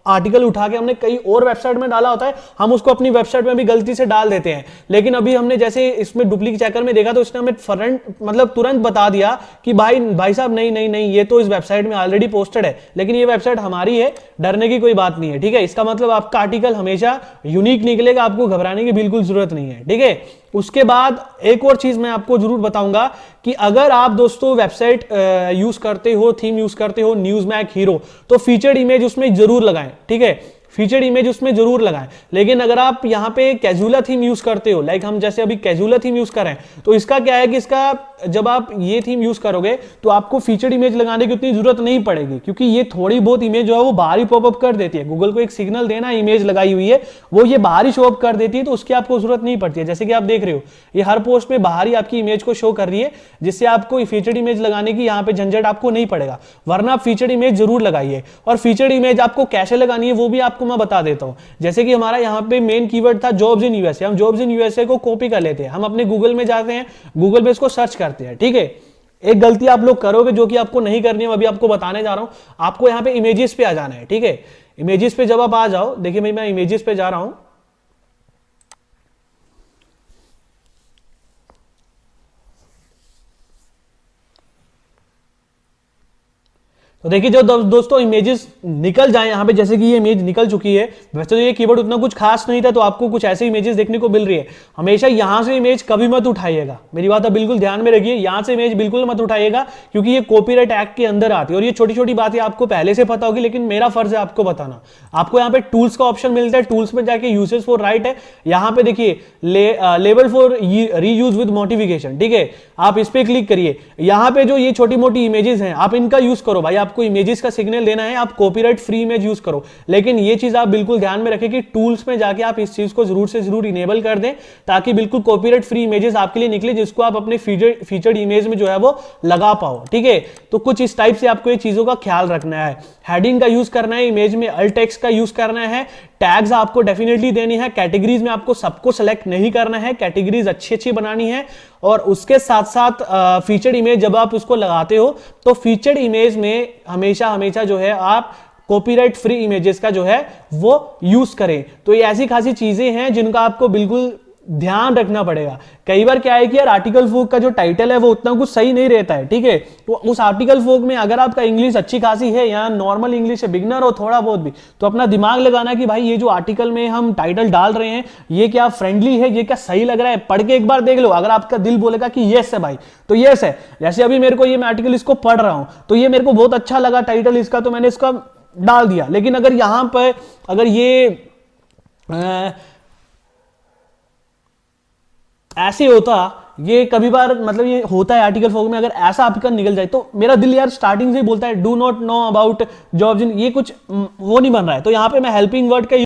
[SPEAKER 1] आर्टिकल उठा के हमने कई और वेबसाइट में डाला होता है, हम उसको अपनी वेबसाइट में भी गलती से डाल देते हैं। लेकिन अभी हमने जैसे इसमें डुप्लीकेट चेकर में देखा तो इसने हमें मतलब तुरंत बता दिया कि भाई साहब नहीं, ये तो इस वेबसाइट में ऑलरेडी पोस्टेड है, लेकिन ये वेबसाइट हमारी है, डरने की कोई बात नहीं है। ठीक है, इसका मतलब आपका आर्टिकल हमेशा यूनिक निकलेगा, आपको घबराने की बिल्कुल जरूरत नहीं है। ठीक है, उसके बाद एक और चीज मैं आपको जरूर बताऊंगा कि अगर आप दोस्तों वेबसाइट यूज करते हो, थीम यूज करते हो न्यूज़मैक हीरो, तो फीचर्ड इमेज उसमें जरूर लगाएं। ठीक है, फीचर्ड इमेज उसमें जरूर लगाएं। लेकिन अगर आप यहाँ पे कैजुअल थीम यूज करते हो, लाइक हम जैसे अभी कैजुअल थीम यूज करें, तो इसका क्या है कि इसका जब आप ये थीम यूज करोगे तो आपको फीचर्ड इमेज लगाने की उतनी जरूरत नहीं पड़ेगी, क्योंकि ये थोड़ी बहुत इमेज जो है वो बाहर ही पॉपअप कर देती है। गूगल को एक सिग्नल देना, इमेज लगाई हुई है, वो ये बाहर ही शो अप कर देती है, तो उसकी आपको जरूरत नहीं पड़ती है। जैसे कि आप देख रहे हो, ये हर पोस्ट में बाहर ही आपकी इमेज को शो कर रही है, जिससे आपको फीचर्ड इमेज लगाने की यहाँ पे झंझट आपको नहीं पड़ेगा। वरना आप फीचर्ड इमेज जरूर लगाइए। और फीचर्ड इमेज आपको कैसे लगानी है वो भी आपको मैं बता देता हूं। जैसे कि हमारा यहाँ पे मेन कीवर्ड था जॉब्स इन यूएसए, हम जॉब्स इन यूएसए को कॉपी कर लेते हैं, हम अपने गूगल में जाते हैं, गूगल पे इसको सर्च करते हैं। ठीक है, एक गलती आप लोग करोगे जो कि आपको नहीं करनी है, मैं अभी आपको बताने जा रहा हूं। आपको यहाँ पे इमेजेस पे आ जाना है। ठीक है, इमेजेस पे जब आप आ जाओ, देखिए भाई मैं इमेजेस पे जा रहा हूं। तो देखिए जो दोस्तों इमेजेस निकल जाए यहाँ पे, जैसे कि ये इमेज निकल चुकी है। वैसे तो ये कीवर्ड उतना कुछ खास नहीं था, तो आपको कुछ ऐसे इमेजेस देखने को मिल रही है। हमेशा यहाँ से इमेज कभी मत उठाइएगा, मेरी बात आप बिल्कुल ध्यान में रखिए। यहाँ से इमेज बिल्कुल मत उठाइएगा, क्योंकि ये कॉपीराइट एक्ट के अंदर आती है। और ये छोटी छोटी बातें आपको पहले से पता होगी, लेकिन मेरा फर्ज है आपको बताना। आपको यहाँ पे टूल्स का ऑप्शन मिलता है, टूल्स में जाके यूसेज फॉर राइट है, यहाँ पे देखिए label for reuse with modification. ठीक है, आप इस पे क्लिक करिए। यहाँ पे जो ये छोटी मोटी इमेजेस हैं, आप इनका यूज करो भाई। आपको इमेजेस का सिग्नल देना है, आप कॉपीराइट फ्री इमेज यूज करो। लेकिन ये चीज आप बिल्कुल ध्यान में रखें कि टूल्स में जाके आप इस चीज को जरूर से जरूर इनेबल कर दें, ताकि बिल्कुल कॉपीराइट फ्री इमेजेस आपके लिए निकले, जिसको आप अपने फीचर्ड इमेज में जो है वो लगा पाओ। ठीक है, तो कुछ इस टाइप से आपको ये चीजों का ख्याल रखना है। हेडिंग का यूज करना है, इमेज में अल्ट टेक्स्ट का यूज करना है, टैग्स आपको डेफिनेटली देनी है। कैटेगरीज में आपको सबको सेलेक्ट नहीं करना है, कैटेगरीज अच्छी अच्छी बनानी है। और उसके साथ साथ फीचर्ड इमेज जब आप उसको लगाते हो, तो फीचर्ड इमेज में हमेशा हमेशा जो है आप कॉपीराइट फ्री इमेजेस का जो है वो यूज करें। तो ये ऐसी खासी चीजें हैं जिनका आपको बिल्कुल ध्यान रखना पड़ेगा। कई बार क्या है कि यार आर्टिकल फोक का जो टाइटल है वो उतना कुछ सही नहीं रहता है, ठीक है। तो उस आर्टिकल फोक में अगर आपका इंग्लिश अच्छी खासी है या नॉर्मल इंग्लिश है, बिगनर हो थोड़ा बहुत भी, तो अपना दिमाग लगाना कि भाई ये जो आर्टिकल में हम टाइटल डाल रहे हैं ये क्या फ्रेंडली है, ये क्या सही लग रहा है, पढ़ के एक बार देख लो। अगर आपका दिल बोलेगा कि यस है भाई तो यस है। जैसे अभी मेरे को ये मैं आर्टिकल इसको पढ़ रहा हूं तो ये मेरे को बहुत अच्छा लगा टाइटल इसका, तो मैंने इसका डाल दिया। लेकिन अगर यहां पर अगर ये ऐसे होता, ये कभी बार मतलब ये होता है आर्टिकल फोक में, अगर ऐसा आपका निकल जाए तो मेरा दिल यार स्टार्टिंग से ही बोलता है do not know about jobs in, ये कुछ वो नहीं बन रहा है। तो यहां पे मैं हेल्पिंग वर्ड का,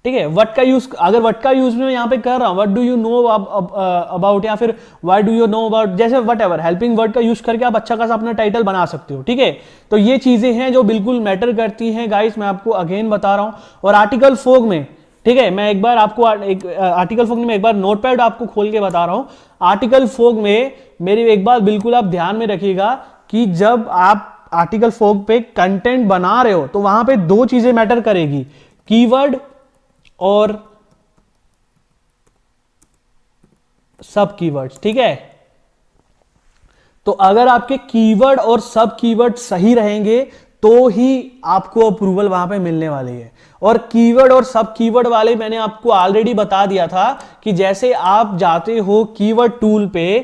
[SPEAKER 1] ठीक है, व्हाट का यूज, अगर व्हाट का यूज मैं यहां पे कर रहा हूं, what do you know about, या फिर why do you know about, जैसे वट एवर हेल्पिंग वर्ड का यूज करके आप अच्छा खासा अपना टाइटल बना सकते हो, ठीक है। तो ये चीजें हैं जो बिल्कुल मैटर करती हैं गाइस, मैं आपको अगेन बता रहा हूं। और आर्टिकल फोक में, ठीक है, मैं एक बार आपको आर्टिकल फोक में एक बार नोटपैड आपको खोल के बता रहा हूं। आर्टिकल फोक में मेरी एक बात बिल्कुल आप ध्यान में रखिएगा कि जब आप आर्टिकल फोक पे कंटेंट बना रहे हो तो वहां पे दो चीजें मैटर करेगी, कीवर्ड और सब कीवर्ड्स, ठीक है। तो अगर आपके कीवर्ड और सब कीवर्ड सही रहेंगे तो ही आपको अप्रूवल वहां पे मिलने वाली है। और कीवर्ड और सब कीवर्ड वाले मैंने आपको ऑलरेडी बता दिया था कि जैसे आप जाते हो कीवर्ड टूल पे,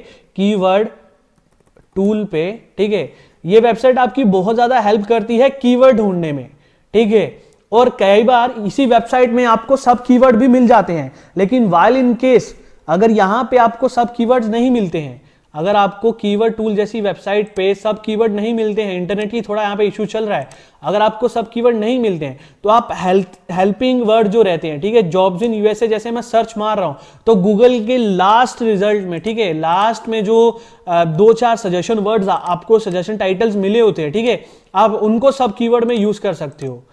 [SPEAKER 1] ठीक है, ये वेबसाइट आपकी बहुत ज्यादा हेल्प करती है कीवर्ड ढूंढने में, ठीक है। और कई बार इसी वेबसाइट में आपको सब कीवर्ड भी मिल जाते हैं, लेकिन वाइल इन केस अगर यहां पे आपको सब कीवर्ड्स नहीं मिलते हैं, अगर आपको कीवर्ड टूल जैसी वेबसाइट पे सब कीवर्ड नहीं मिलते हैं, इंटरनेट की थोड़ा यहाँ पे इशू चल रहा है, अगर आपको सब कीवर्ड नहीं मिलते हैं तो आप हेल्पिंग वर्ड जो रहते हैं, ठीक है, जॉब्स इन यूएसए जैसे मैं सर्च मार रहा हूं तो गूगल के लास्ट रिजल्ट में, ठीक है, लास्ट में जो 2-4 सजेशन वर्ड्स आपको सजेशन टाइटल्स मिले होते हैं, ठीक है, आप उनको सब कीवर्ड में यूज कर सकते हो।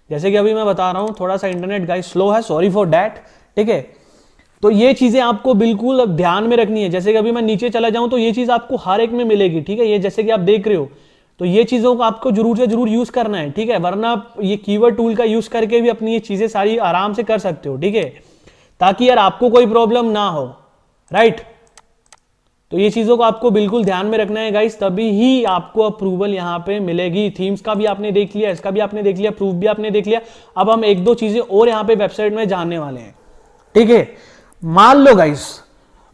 [SPEAKER 1] जैसे कि अभी मैं बता रहा हूं, थोड़ा सा इंटरनेट गाइस स्लो है, सॉरी फॉर दैट, ठीक है। तो ये चीजें आपको बिल्कुल ध्यान में रखनी है। जैसे कि अभी मैं नीचे चला जाऊं तो ये चीज आपको हर एक में मिलेगी, ठीक है, ये जैसे कि आप देख रहे हो, तो ये चीजों को आपको जरूर से जरूर यूज करना है, ठीक है, वरना आप ये कीवर्ड टूल का यूज करके भी अपनी ये चीजें सारी आराम से कर सकते हो, ठीक है, ताकि यार आपको कोई प्रॉब्लम ना हो, राइट। तो ये चीजों को आपको बिल्कुल ध्यान में रखना है गाइस, तभी ही आपको अप्रूवल यहां पे मिलेगी। थीम्स का भी आपने देख लिया, इसका भी आपने देख लिया, प्रूफ भी आपने देख लिया। अब हम 1-2 चीजें और यहां पे वेबसाइट में जानने वाले हैं, ठीक है। मान लो गाइस,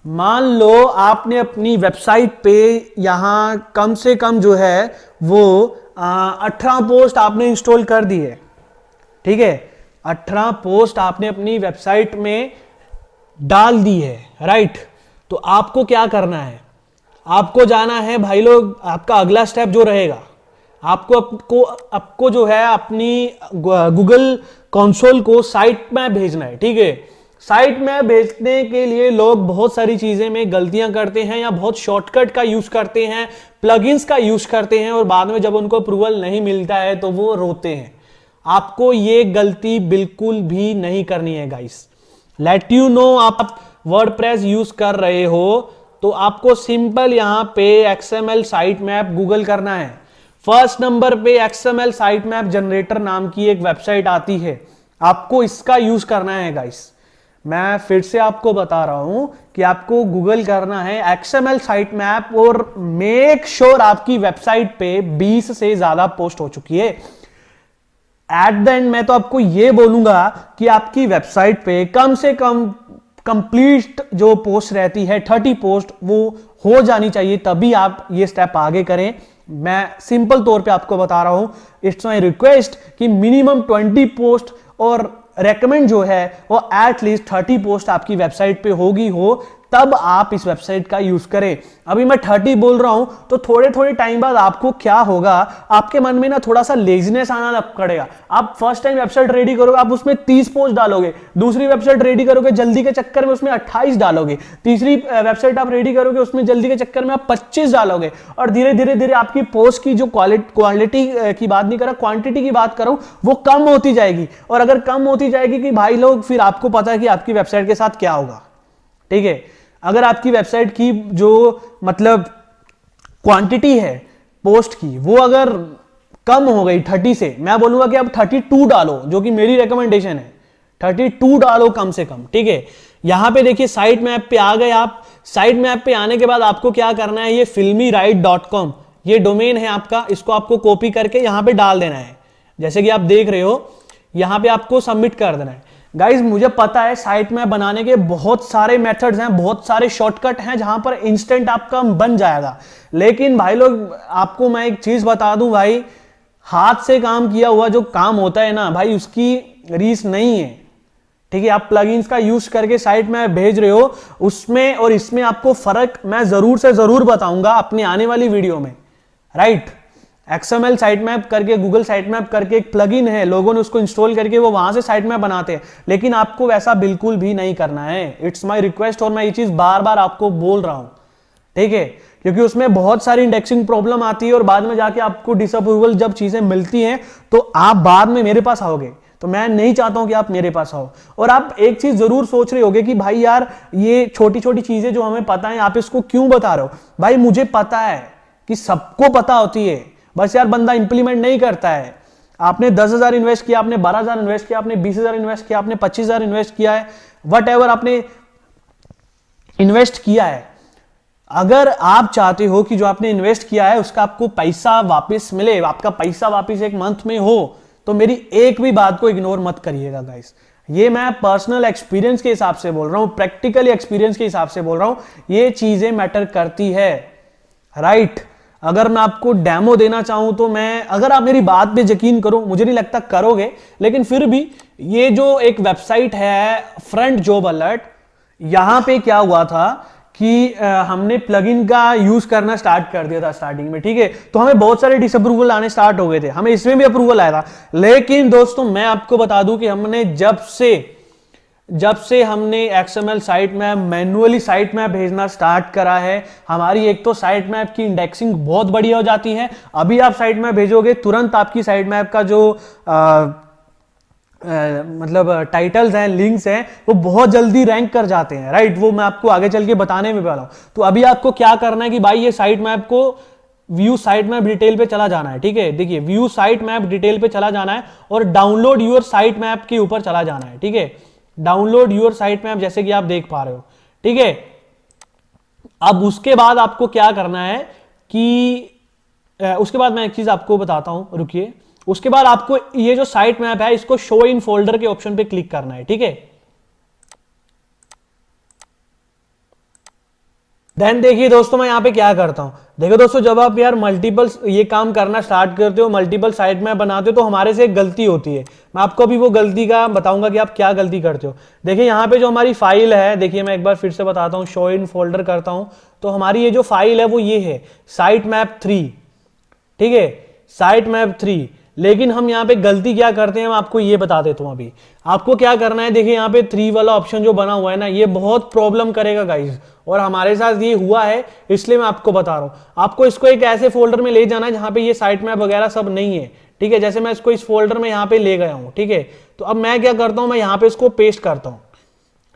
[SPEAKER 1] मान लो आपने अपनी वेबसाइट पे यहां कम से कम जो है वो 18 पोस्ट आपने इंस्टॉल कर दी है, ठीक है, 18 पोस्ट आपने अपनी वेबसाइट में डाल दी है, राइट। तो आपको क्या करना है, आपको जाना है भाई लोग, आपका अगला स्टेप जो रहेगा, आपको जो है अपनी गूगल कंसोल को साइट में भेजना है, ठीक है। साइट में भेजने के लिए लोग बहुत सारी चीजें में गलतियां करते हैं या बहुत शॉर्टकट का यूज करते हैं, प्लगइन्स का यूज करते हैं, और बाद में जब उनको अप्रूवल नहीं मिलता है तो वो रोते हैं। आपको ये गलती बिल्कुल भी नहीं करनी है गाइस। लेट यू नो, आप वर्डप्रेस यूज कर रहे हो तो आपको सिंपल यहां पे XML साइट मैप गूगल करना है। फर्स्ट नंबर पे XML साइट मैप जनरेटर नाम की एक वेबसाइट आती है, आपको इसका यूज करना है गाइस। मैं फिर से आपको बता रहा हूं कि आपको गूगल करना है XML साइट मैप, और मेक श्योर आपकी वेबसाइट पे 20 से ज्यादा पोस्ट हो चुकी है। एट द एंड मैं तो आपको यह बोलूंगा कि आपकी वेबसाइट पे कम से कम कंप्लीट जो पोस्ट रहती है 30 पोस्ट वो हो जानी चाहिए, तभी आप ये स्टेप आगे करें। मैं सिंपल तौर पे आपको बता रहा हूं, इट्स माई रिक्वेस्ट कि मिनिमम 20 पोस्ट और रेकमेंड जो है वो एटलीस्ट 30 पोस्ट आपकी वेबसाइट पे होगी हो, तब आप इस वेबसाइट का यूज करें। अभी मैं 30 बोल रहा हूं तो थोड़े थोड़े टाइम बाद आपको क्या होगा, आपके मन में ना थोड़ा सा लेजीनेस आना लग पड़ेगा। आप फर्स्ट टाइम वेबसाइट रेडी करोगे, आप उसमें 30 पोस्ट डालोगे, दूसरी वेबसाइट रेडी करोगे जल्दी के चक्कर में उसमें 28 डालोगे, तीसरी वेबसाइट आप रेडी करोगे उसमें जल्दी के चक्कर में आप 25 डालोगे, और धीरे धीरे धीरे आपकी पोस्ट की जो क्वालिटी की बात नहीं कर रहा, क्वांटिटी की बात करूं, वो कम होती जाएगी। और अगर कम होती जाएगी कि भाई लोग, फिर आपको पता है कि आपकी वेबसाइट के साथ क्या होगा, ठीक है। अगर आपकी वेबसाइट की जो मतलब क्वांटिटी है पोस्ट की वो अगर कम हो गई 30 से, मैं बोलूंगा कि आप 32 डालो, जो कि मेरी रिकमेंडेशन है, 32 डालो कम से कम, ठीक है। यहां पे देखिए साइट मैप पे आ गए आप। साइट मैप पे आने के बाद आपको क्या करना है, ये filmyride.com ये डोमेन है आपका, इसको आपको कॉपी करके यहां पे डाल देना है। जैसे कि आप देख रहे हो यहां पे आपको सबमिट कर देना है। गाइज मुझे पता है साइट मैप बनाने के बहुत सारे मेथड्स हैं, बहुत सारे शॉर्टकट हैं जहां पर इंस्टेंट आपका बन जाएगा, लेकिन भाई लोग आपको मैं एक चीज बता दूं भाई, हाथ से काम किया हुआ जो काम होता है ना भाई, उसकी रीस नहीं है, ठीक है। आप प्लगइन्स का यूज करके साइट मैप भेज रहे हो, उसमें और इसमें आपको फर्क मैं जरूर से जरूर बताऊंगा अपनी आने वाली वीडियो में, राइट। एक्सएमएल साइट मैप करके, गूगल साइट मैप करके एक प्लगइन है, लोगों ने उसको इंस्टॉल करके वो वहां से साइट मैप बनाते हैं, लेकिन आपको वैसा बिल्कुल भी नहीं करना है। इट्स माय रिक्वेस्ट, और मैं ये चीज बार बार आपको बोल रहा हूं, ठीक है, क्योंकि उसमें बहुत सारी इंडेक्सिंग प्रॉब्लम आती है और बाद में जाके आपको डिसअप्रूवल जब चीजें मिलती हैं तो आप बाद में मेरे पास आओगे, तो मैं नहीं चाहता हूं कि आप मेरे पास आओ। और आप एक चीज जरूर सोच रहे होगे कि भाई यार ये छोटी छोटी चीजें जो हमें पता है आप इसको क्यों बता रहे हो। भाई मुझे पता है कि सबको पता होती है, बस यार बंदा इंप्लीमेंट नहीं करता है। आपने 10,000 इन्वेस्ट किया, आपने 12,000 इन्वेस्ट किया, आपने 20,000 इन्वेस्ट किया, आपने 25,000 इन्वेस्ट किया है, वट एवर आपने इन्वेस्ट किया है, अगर आप चाहते हो कि जो आपने इन्वेस्ट किया है उसका आपको पैसा वापस मिले, आपका पैसा वापस एक मंथ में हो, तो मेरी एक भी बात को इग्नोर मत करिएगा गाइस। ये मैं पर्सनल एक्सपीरियंस के हिसाब से बोल रहा हूं, प्रैक्टिकल एक्सपीरियंस के हिसाब से बोल रहा हूं, ये चीजें मैटर करती है, राइट। अगर मैं आपको डेमो देना चाहूं तो मैं, अगर आप मेरी बात पे यकीन करो, मुझे नहीं लगता करोगे, लेकिन फिर भी ये जो एक वेबसाइट है फ्रंट जॉब अलर्ट, यहां पे क्या हुआ था कि हमने प्लगइन का यूज करना स्टार्ट कर दिया था स्टार्टिंग में, ठीक है, तो हमें बहुत सारे डिसअप्रूवल आने स्टार्ट हो गए थे, हमें इसमें भी अप्रूवल आया था। लेकिन दोस्तों मैं आपको बता दूं कि हमने जब से हमने XML site map, manually site map भेजना स्टार्ट करा है, हमारी एक तो साइट मैप की इंडेक्सिंग बहुत बढ़िया हो जाती है। अभी आप साइट मैप भेजोगे तुरंत आपकी साइट मैप का जो मतलब टाइटल्स हैं, लिंक्स हैं, वो बहुत जल्दी रैंक कर जाते हैं, राइट। वो मैं आपको आगे चल के बताने में वाला हूं। तो अभी आपको क्या करना है कि भाई ये साइट मैप को व्यू साइट मैप डिटेल पे चला जाना है, ठीक है। देखिए व्यू साइट मैप डिटेल पे चला जाना है और डाउनलोड योर साइट मैप के ऊपर चला जाना है, ठीक है। डाउनलोड योर साइट मैप, जैसे कि आप देख पा रहे हो, ठीक है। अब उसके बाद आपको क्या करना है कि उसके बाद मैं एक चीज आपको बताता हूं, रुकिए। उसके बाद आपको ये जो साइट मैप है इसको शो इन फोल्डर के ऑप्शन पे क्लिक करना है, ठीक है। देन देखिए दोस्तों मैं यहां पे क्या करता हूं, देखो दोस्तों जब आप यार मल्टीपल ये काम करना स्टार्ट करते हो, मल्टीपल साइट मैप बनाते हो, तो हमारे से एक गलती होती है। मैं आपको अभी वो गलती का बताऊंगा कि आप क्या गलती करते हो। देखिए यहां पे जो हमारी फाइल है, देखिए मैं एक बार फिर से बताता हूं, शो इन फोल्डर करता हूं, तो हमारी ये जो फाइल है वो ये है साइट मैप 3, ठीक है, साइट मैप 3। लेकिन हम यहाँ पे गलती क्या करते हैं मैं आपको ये बता देता हूँ। अभी आपको क्या करना है, देखिए यहाँ पे 3 वाला ऑप्शन जो बना हुआ है ना, ये बहुत प्रॉब्लम करेगा गाइस, और हमारे साथ ये हुआ है, इसलिए मैं आपको बता रहा हूँ। आपको इसको एक ऐसे फोल्डर में ले जाना है जहाँ पे ये साइट मैप वगैरह सब नहीं है, ठीक है। जैसे मैं इसको इस फोल्डर में यहाँ पे ले गया हूँ, ठीक है। तो अब मैं क्या करता हूँ, मैं यहाँ पे इसको पेस्ट करता हूँ,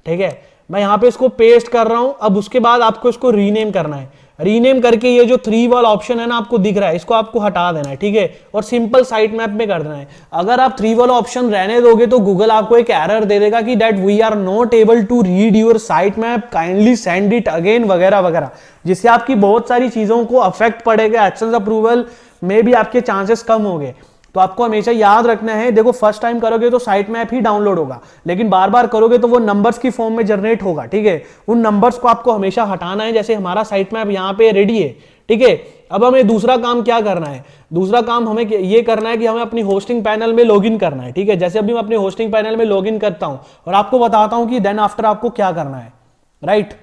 [SPEAKER 1] ठीक है। मैं यहाँ पे इसको पेस्ट कर रहा हूँ। अब उसके बाद आपको इसको रीनेम करना है। रीनेम करके ये जो 3 वाला ऑप्शन है ना आपको दिख रहा है, इसको आपको हटा देना है, ठीक है, और सिंपल साइट मैप में कर देना है। अगर आप 3 वाला ऑप्शन रहने दोगे तो गूगल आपको एक एरर दे देगा कि that we are not able to read your sitemap, kindly send it again वगैरह वगैरह, जिससे आपकी बहुत सारी चीजों को अफेक्ट पड़ेगा। एक्शंस अप्रूवल में भी आपके चांसेस कम हो गए। तो आपको हमेशा याद रखना है, देखो फर्स्ट टाइम करोगे तो साइट मैप ही डाउनलोड होगा, लेकिन बार बार करोगे तो वो नंबर्स की फॉर्म में जनरेट होगा, ठीक है। उन नंबर्स को आपको हमेशा हटाना है। जैसे हमारा साइट मैप यहाँ पे रेडी है, ठीक है। अब हमें दूसरा काम क्या करना है, दूसरा काम हमें ये करना है कि हमें अपनी होस्टिंग पैनल में लॉगिन करना है, ठीक है। जैसे अभी मैं अपनी होस्टिंग पैनल में लॉगिन करता हूं और आपको बताता हूं कि देन आफ्टर आपको क्या करना है, राइट।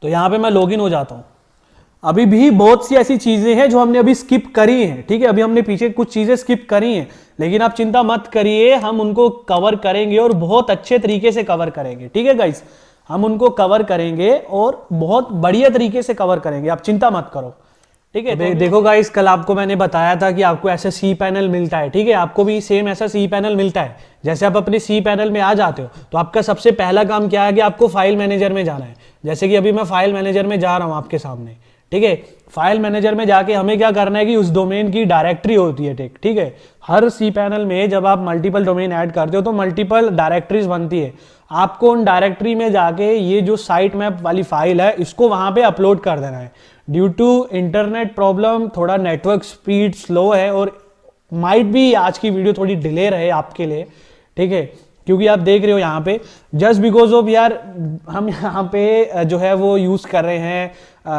[SPEAKER 1] तो यहां पे मैं लॉगिन हो जाता हूं। अभी भी बहुत सी ऐसी चीजें हैं जो हमने अभी स्किप करी हैं, ठीक है। अभी हमने पीछे कुछ चीजें स्किप करी हैं, लेकिन आप चिंता मत करिए, हम उनको कवर करेंगे और बहुत अच्छे तरीके से कवर करेंगे, ठीक है गाइस। हम उनको कवर करेंगे और बहुत बढ़िया तरीके से कवर करेंगे, आप चिंता मत करो, ठीक है। तो देखो गाइस, कल आपको मैंने बताया था कि आपको ऐसा सी पैनल मिलता है, ठीक है। आपको भी सेम ऐसा सी पैनल मिलता है। जैसे आप अपने सी पैनल में आ जाते हो तो आपका सबसे पहला काम क्या है कि आपको फाइल मैनेजर में जाना है। जैसे कि अभी मैं फाइल मैनेजर में जा रहा हूं आपके सामने, ठीक है। फाइल मैनेजर में जाके हमें क्या करना है कि उस डोमेन की डायरेक्टरी होती है, ठीक है। हर सी पैनल में जब आप मल्टीपल डोमेन ऐड करते हो तो मल्टीपल डायरेक्टरीज बनती है। आपको उन डायरेक्टरी में जाके ये जो साइट मैप वाली फाइल है इसको वहां पे अपलोड कर देना है। ड्यू टू इंटरनेट प्रॉब्लम थोड़ा नेटवर्क स्पीड स्लो है और माइट भी आज की वीडियो थोड़ी डिले रहे आपके लिए, ठीक है, क्योंकि आप देख रहे हो यहाँ पे जस्ट बिकॉज ऑफ यार हम यहाँ पे जो है वो यूज़ कर रहे हैं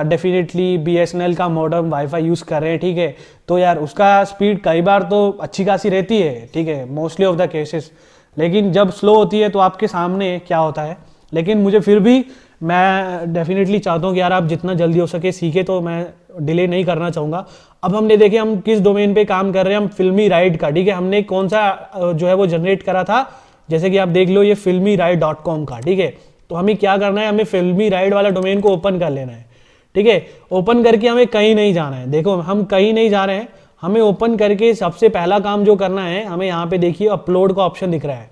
[SPEAKER 1] डेफिनेटली BSNL का मॉडर्न वाईफाई यूज़ कर रहे हैं, ठीक है। तो यार उसका स्पीड कई बार तो अच्छी खासी रहती है, ठीक है, मोस्टली ऑफ द केसेस, लेकिन जब स्लो होती है तो आपके सामने क्या होता है। लेकिन मुझे फिर भी मैं डेफिनेटली चाहता हूँ कि यार आप जितना जल्दी हो सके सीखे, तो मैं डिले नहीं करना चाहूँगा। अब हमने देखे हम किस डोमेन पे काम कर रहे हैं, हम फिल्मी राइड का, ठीक है। हमने कौन सा जो है वो जनरेट करा था, जैसे कि आप देख लो ये filmyride.com का, ठीक है। तो हमें क्या करना है, हमें फिल्मी राइड वाला डोमेन को ओपन कर लेना है, ठीक है। ओपन करके हमें कहीं नहीं जाना है, देखो हम कहीं नहीं जा रहे हैं, हमें ओपन करके सबसे पहला काम जो करना है, हमें यहाँ पे देखिए अपलोड का ऑप्शन दिख रहा है,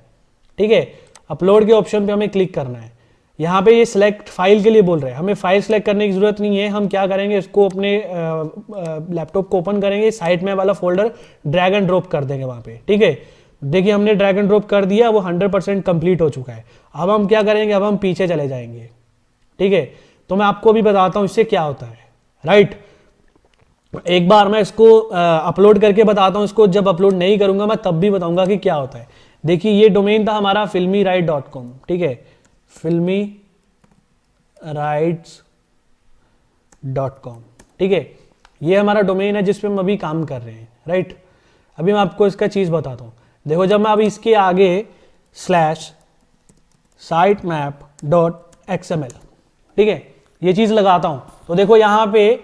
[SPEAKER 1] ठीक है। अपलोड के ऑप्शन पे हमें क्लिक करना है। यहाँ पे ये सिलेक्ट फाइल के लिए बोल रहे हैं, हमें फाइल सेलेक्ट करने की जरूरत नहीं है। हम क्या करेंगे, इसको अपने लैपटॉप को ओपन करेंगे, साइट में वाला फोल्डर ड्रैग एंड ड्रॉप कर देंगे वहाँ पे, ठीक है। देखिए हमने ड्रैग एंड ड्रॉप कर दिया, वो 100% कंप्लीट हो चुका है। अब हम क्या करेंगे, अब हम पीछे चले जाएंगे, ठीक है। तो मैं आपको भी बताता हूँ इससे क्या होता है, राइट। एक बार मैं इसको अपलोड करके बताता हूँ, इसको जब अपलोड नहीं करूंगा मैं तब भी बताऊंगा कि क्या होता है। देखिए ये डोमेन था हमारा filmyride.com, ठीक है, filmyrides.com, ठीक है। ये हमारा डोमेन है जिस पे हम अभी काम कर रहे हैं, राइट। अभी मैं आपको इसका चीज बताता हूँ। देखो जब मैं अभी इसके आगे /sitemap.xml, ठीक है, ये चीज लगाता हूं तो देखो यहां पे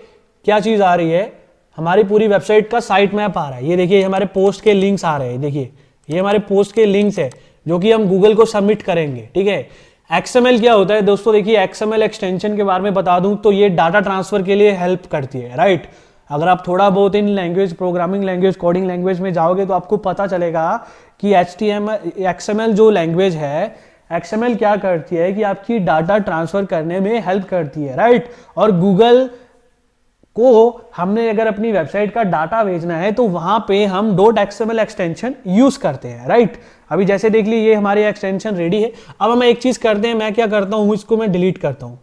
[SPEAKER 1] क्या चीज आ रही है, हमारी पूरी वेबसाइट का साइट मैप आ रहा है। ये देखिए हमारे पोस्ट के लिंक्स आ रहे हैं, देखिए ये हमारे पोस्ट के लिंक्स है जो कि हम गूगल को सबमिट करेंगे, ठीक है। XML क्या होता है दोस्तों, देखिए XML एक्सटेंशन के बारे में बता दूं तो ये डाटा ट्रांसफर के लिए हेल्प करती है, राइट। अगर आप थोड़ा बहुत in language, programming language, coding language में जाओगे तो आपको पता चलेगा कि XML जो लैंग्वेज है, XML क्या करती है कि आपकी डाटा ट्रांसफर करने में हेल्प करती है, राइट। और गूगल को हमने अगर अपनी वेबसाइट का डाटा भेजना है तो वहां पे हम .xml एक्सटेंशन यूज करते हैं, राइट। अभी जैसे देख लीजिए ये हमारी एक्सटेंशन रेडी है। अब हम एक चीज करते हैं, मैं क्या करता हूं, इसको मैं डिलीट करता हूं,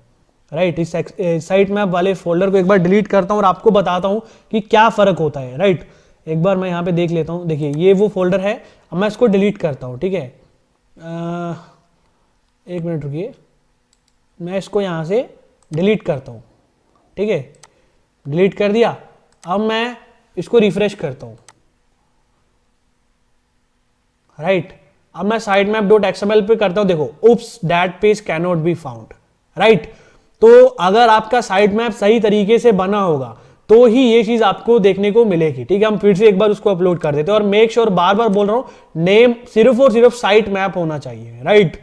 [SPEAKER 1] राइट। इस साइट मैप वाले फोल्डर को एक बार डिलीट करता हूं और आपको बताता हूं कि क्या फर्क होता है, राइट। एक बार मैं यहाँ पे देख लेता हूँ, देखिए ये वो फोल्डर है। अब मैं इसको डिलीट करता हूँ, ठीक है। एक मिनट रुकिए, मैं इसको यहाँ से डिलीट करता हूँ, ठीक है। डिलीट कर दिया। अब मैं इसको रिफ्रेश करता हूँ, राइट। अब मैं sitemap.xml पे करता हूँ, देखो oops that page can not be found, right. तो अगर आपका साइट मैप सही तरीके से बना होगा तो ही ये चीज आपको देखने को मिलेगी, ठीक है। हम फिर से एक बार उसको अपलोड कर देते हैं और मेक श्योर, बार बार बोल रहा हूं, नेम सिर्फ और सिर्फ साइट मैप होना चाहिए, राइट।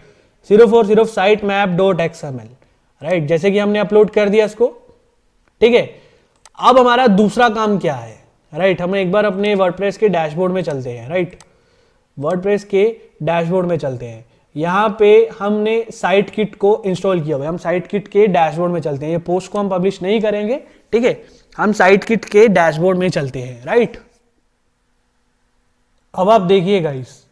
[SPEAKER 1] सिर्फ और सिर्फ sitemap.xml, राइट। जैसे कि हमने अपलोड कर दिया इसको, ठीक है। अब हमारा दूसरा काम क्या है, राइट। हम एक बार अपने वर्डप्रेस के डैशबोर्ड में चलते हैं, राइट। वर्डप्रेस के डैशबोर्ड में चलते हैं। यहाँ पे हमने साइट किट को इंस्टॉल किया हुआ है, हम साइट किट के डैशबोर्ड में चलते हैं। ये पोस्ट को हम पब्लिश नहीं करेंगे, ठीक है। हम साइट किट के डैशबोर्ड में चलते हैं, राइट। अब आप देखिए गाइस,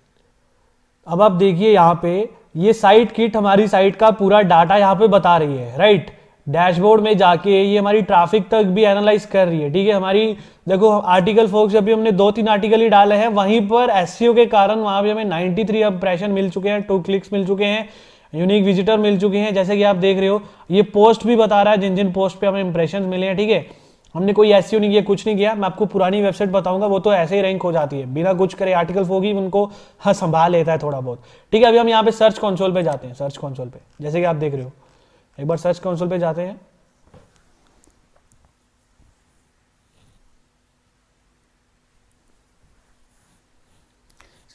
[SPEAKER 1] अब आप देखिए यहाँ पे ये साइट किट हमारी साइट का पूरा डाटा यहाँ पे बता रही है, राइट। डैशबोर्ड में जाके ये हमारी ट्रैफिक तक भी एनालाइज कर रही है, ठीक है। हमारी देखो आर्टिकल फोकस अभी हमने 2-3 आर्टिकल ही डाले हैं, वहीं पर एसईओ के कारण वहां पे हमें 93 इंप्रेशन मिल चुके हैं, 2 क्लिक्स मिल चुके हैं, यूनिक विजिटर मिल चुके हैं। जैसे कि आप देख रहे हो ये पोस्ट भी बता रहा है जिन जिन पोस्ट पे हमें इंप्रेशन मिले हैं, ठीक है। हमने कोई एसईओ नहीं किया, कुछ नहीं किया। मैं आपको पुरानी वेबसाइट बताऊंगा, वो तो ऐसे ही रैंक हो जाती है बिना कुछ करे। आर्टिकल फोगी उनको संभाल लेता है थोड़ा बहुत, ठीक है। अभी हम यहाँ पे सर्च कंसोल पे जाते हैं, सर्च कंसोल पे जैसे कि आप देख रहे हो, एक बार सर्च कंसोल पे जाते हैं।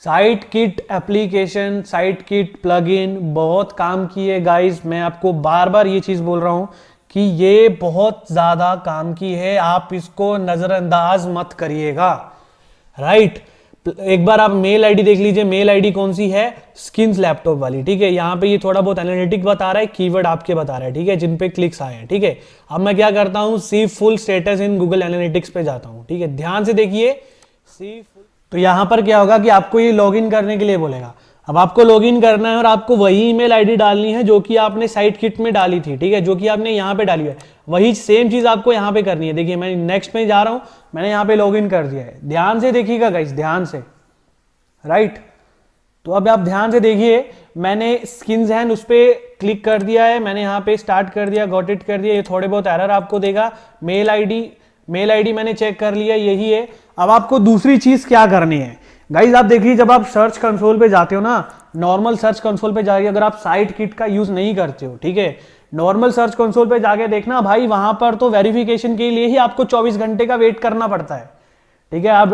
[SPEAKER 1] Site kit application, site kit plugin बहुत काम की है गाइस। मैं आपको बार बार ये चीज बोल रहा हूं कि ये बहुत ज्यादा काम की है, आप इसको नजरअंदाज मत करिएगा, राइट। एक बार आप मेल आईडी देख लीजिए, मेल आईडी कौन सी है, स्किन्स लैपटॉप वाली, ठीक है। यहाँ पे ये थोड़ा बहुत एनालिटिक बता रहा है, कीवर्ड आपके बता रहा है, ठीक है, जिन पे क्लिक्स आए हैं, ठीक है। अब मैं क्या करता हूँ, see full status in Google Analytics पे जाता हूँ, ठीक है। ध्यान से देखिए, सी फुल, तो यहाँ पर क्या होगा कि आपको ये लॉगिन करने के लिए बोलेगा। अब आपको लॉगिन करना है और आपको वही ईमेल आईडी डालनी है जो कि आपने साइट किट में डाली थी, ठीक है, जो कि आपने यहाँ पे डाली है, वही सेम चीज आपको यहाँ पे करनी है। देखिए मैं नेक्स्ट में जा रहा हूँ, मैंने यहाँ पे लॉगिन कर दिया है, ध्यान से देखिएगा गाइस, ध्यान से, राइट। तो अब आप ध्यान से देखिए, मैंने स्किन्स हैंड उस पर क्लिक कर दिया है, मैंने यहाँ पे स्टार्ट कर दिया, गॉट इट कर दिया। ये थोड़े बहुत एरर आपको देगा। मेल आईडी मैंने चेक कर लिया, यही है। अब आपको दूसरी चीज क्या करनी है गाइज, आप देखिए, जब आप सर्च कंसोल पे जाते हो ना, नॉर्मल सर्च कंसोल पे जाके, अगर आप साइट किट का यूज नहीं करते हो, ठीक है, नॉर्मल सर्च कंसोल पे जाके देखना भाई, वहां पर तो वेरिफिकेशन के लिए ही आपको 24 घंटे का वेट करना पड़ता है, ठीक है। अब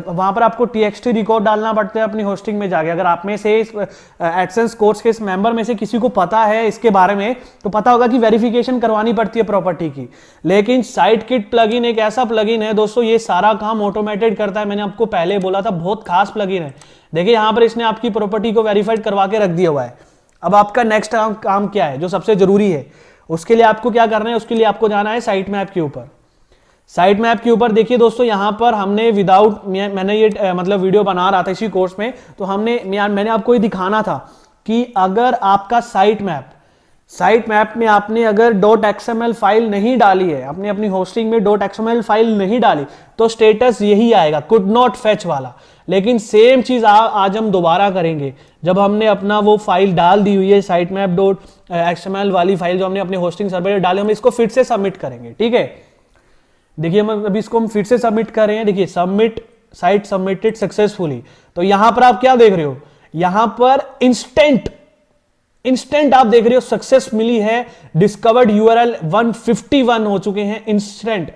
[SPEAKER 1] वहां पर आपको txt रिकॉर्ड डालना पड़ता है अपनी होस्टिंग में जाके। अगर आप में से एडसेंस कोर्स के इस मेंबर में से किसी को पता है इसके बारे में, तो पता होगा कि वेरिफिकेशन करवानी पड़ती है प्रॉपर्टी की। लेकिन साइट किट प्लगइन एक ऐसा प्लगइन है दोस्तों, ये सारा काम ऑटोमेटेड करता है। मैंने आपको पहले बोला था, बहुत खास प्लगइन है। देखिए यहां पर इसने आपकी प्रॉपर्टी को वेरीफाइड करवा के रख दिया हुआ है। अब आपका नेक्स्ट काम क्या है, जो सबसे जरूरी है, उसके लिए आपको क्या करना है, उसके लिए आपको जाना है साइट मैप के ऊपर। साइट मैप के ऊपर देखिए दोस्तों, यहां पर हमने विदाउट, मैंने ये मतलब वीडियो बना रहा था इसी कोर्स में, तो मैंने आपको ये दिखाना था कि अगर आपका साइट मैप में आपने अगर .xml फाइल नहीं डाली है, आपने अपनी होस्टिंग में .xml फाइल नहीं डाली, तो स्टेटस यही आएगा, कुड नॉट फेच वाला। लेकिन सेम चीज आज हम दोबारा करेंगे, जब हमने अपना वो फाइल डाल दी हुई है, साइट मैप .xml वाली फाइल जो हमने अपने होस्टिंग सर्वर में डाली, हम इसको फिर से सबमिट करेंगे, ठीक है। देखिए अभी इसको हम फिर से सबमिट कर रहे हैं। देखिए सबमिट, साइट सबमिटेड सक्सेसफुली। तो यहां पर आप क्या देख रहे हो, यहां पर इंस्टेंट आप देख रहे हो सक्सेस मिली है। डिस्कवर्ड यूआरएल 151 हो चुके हैं इंस्टेंट,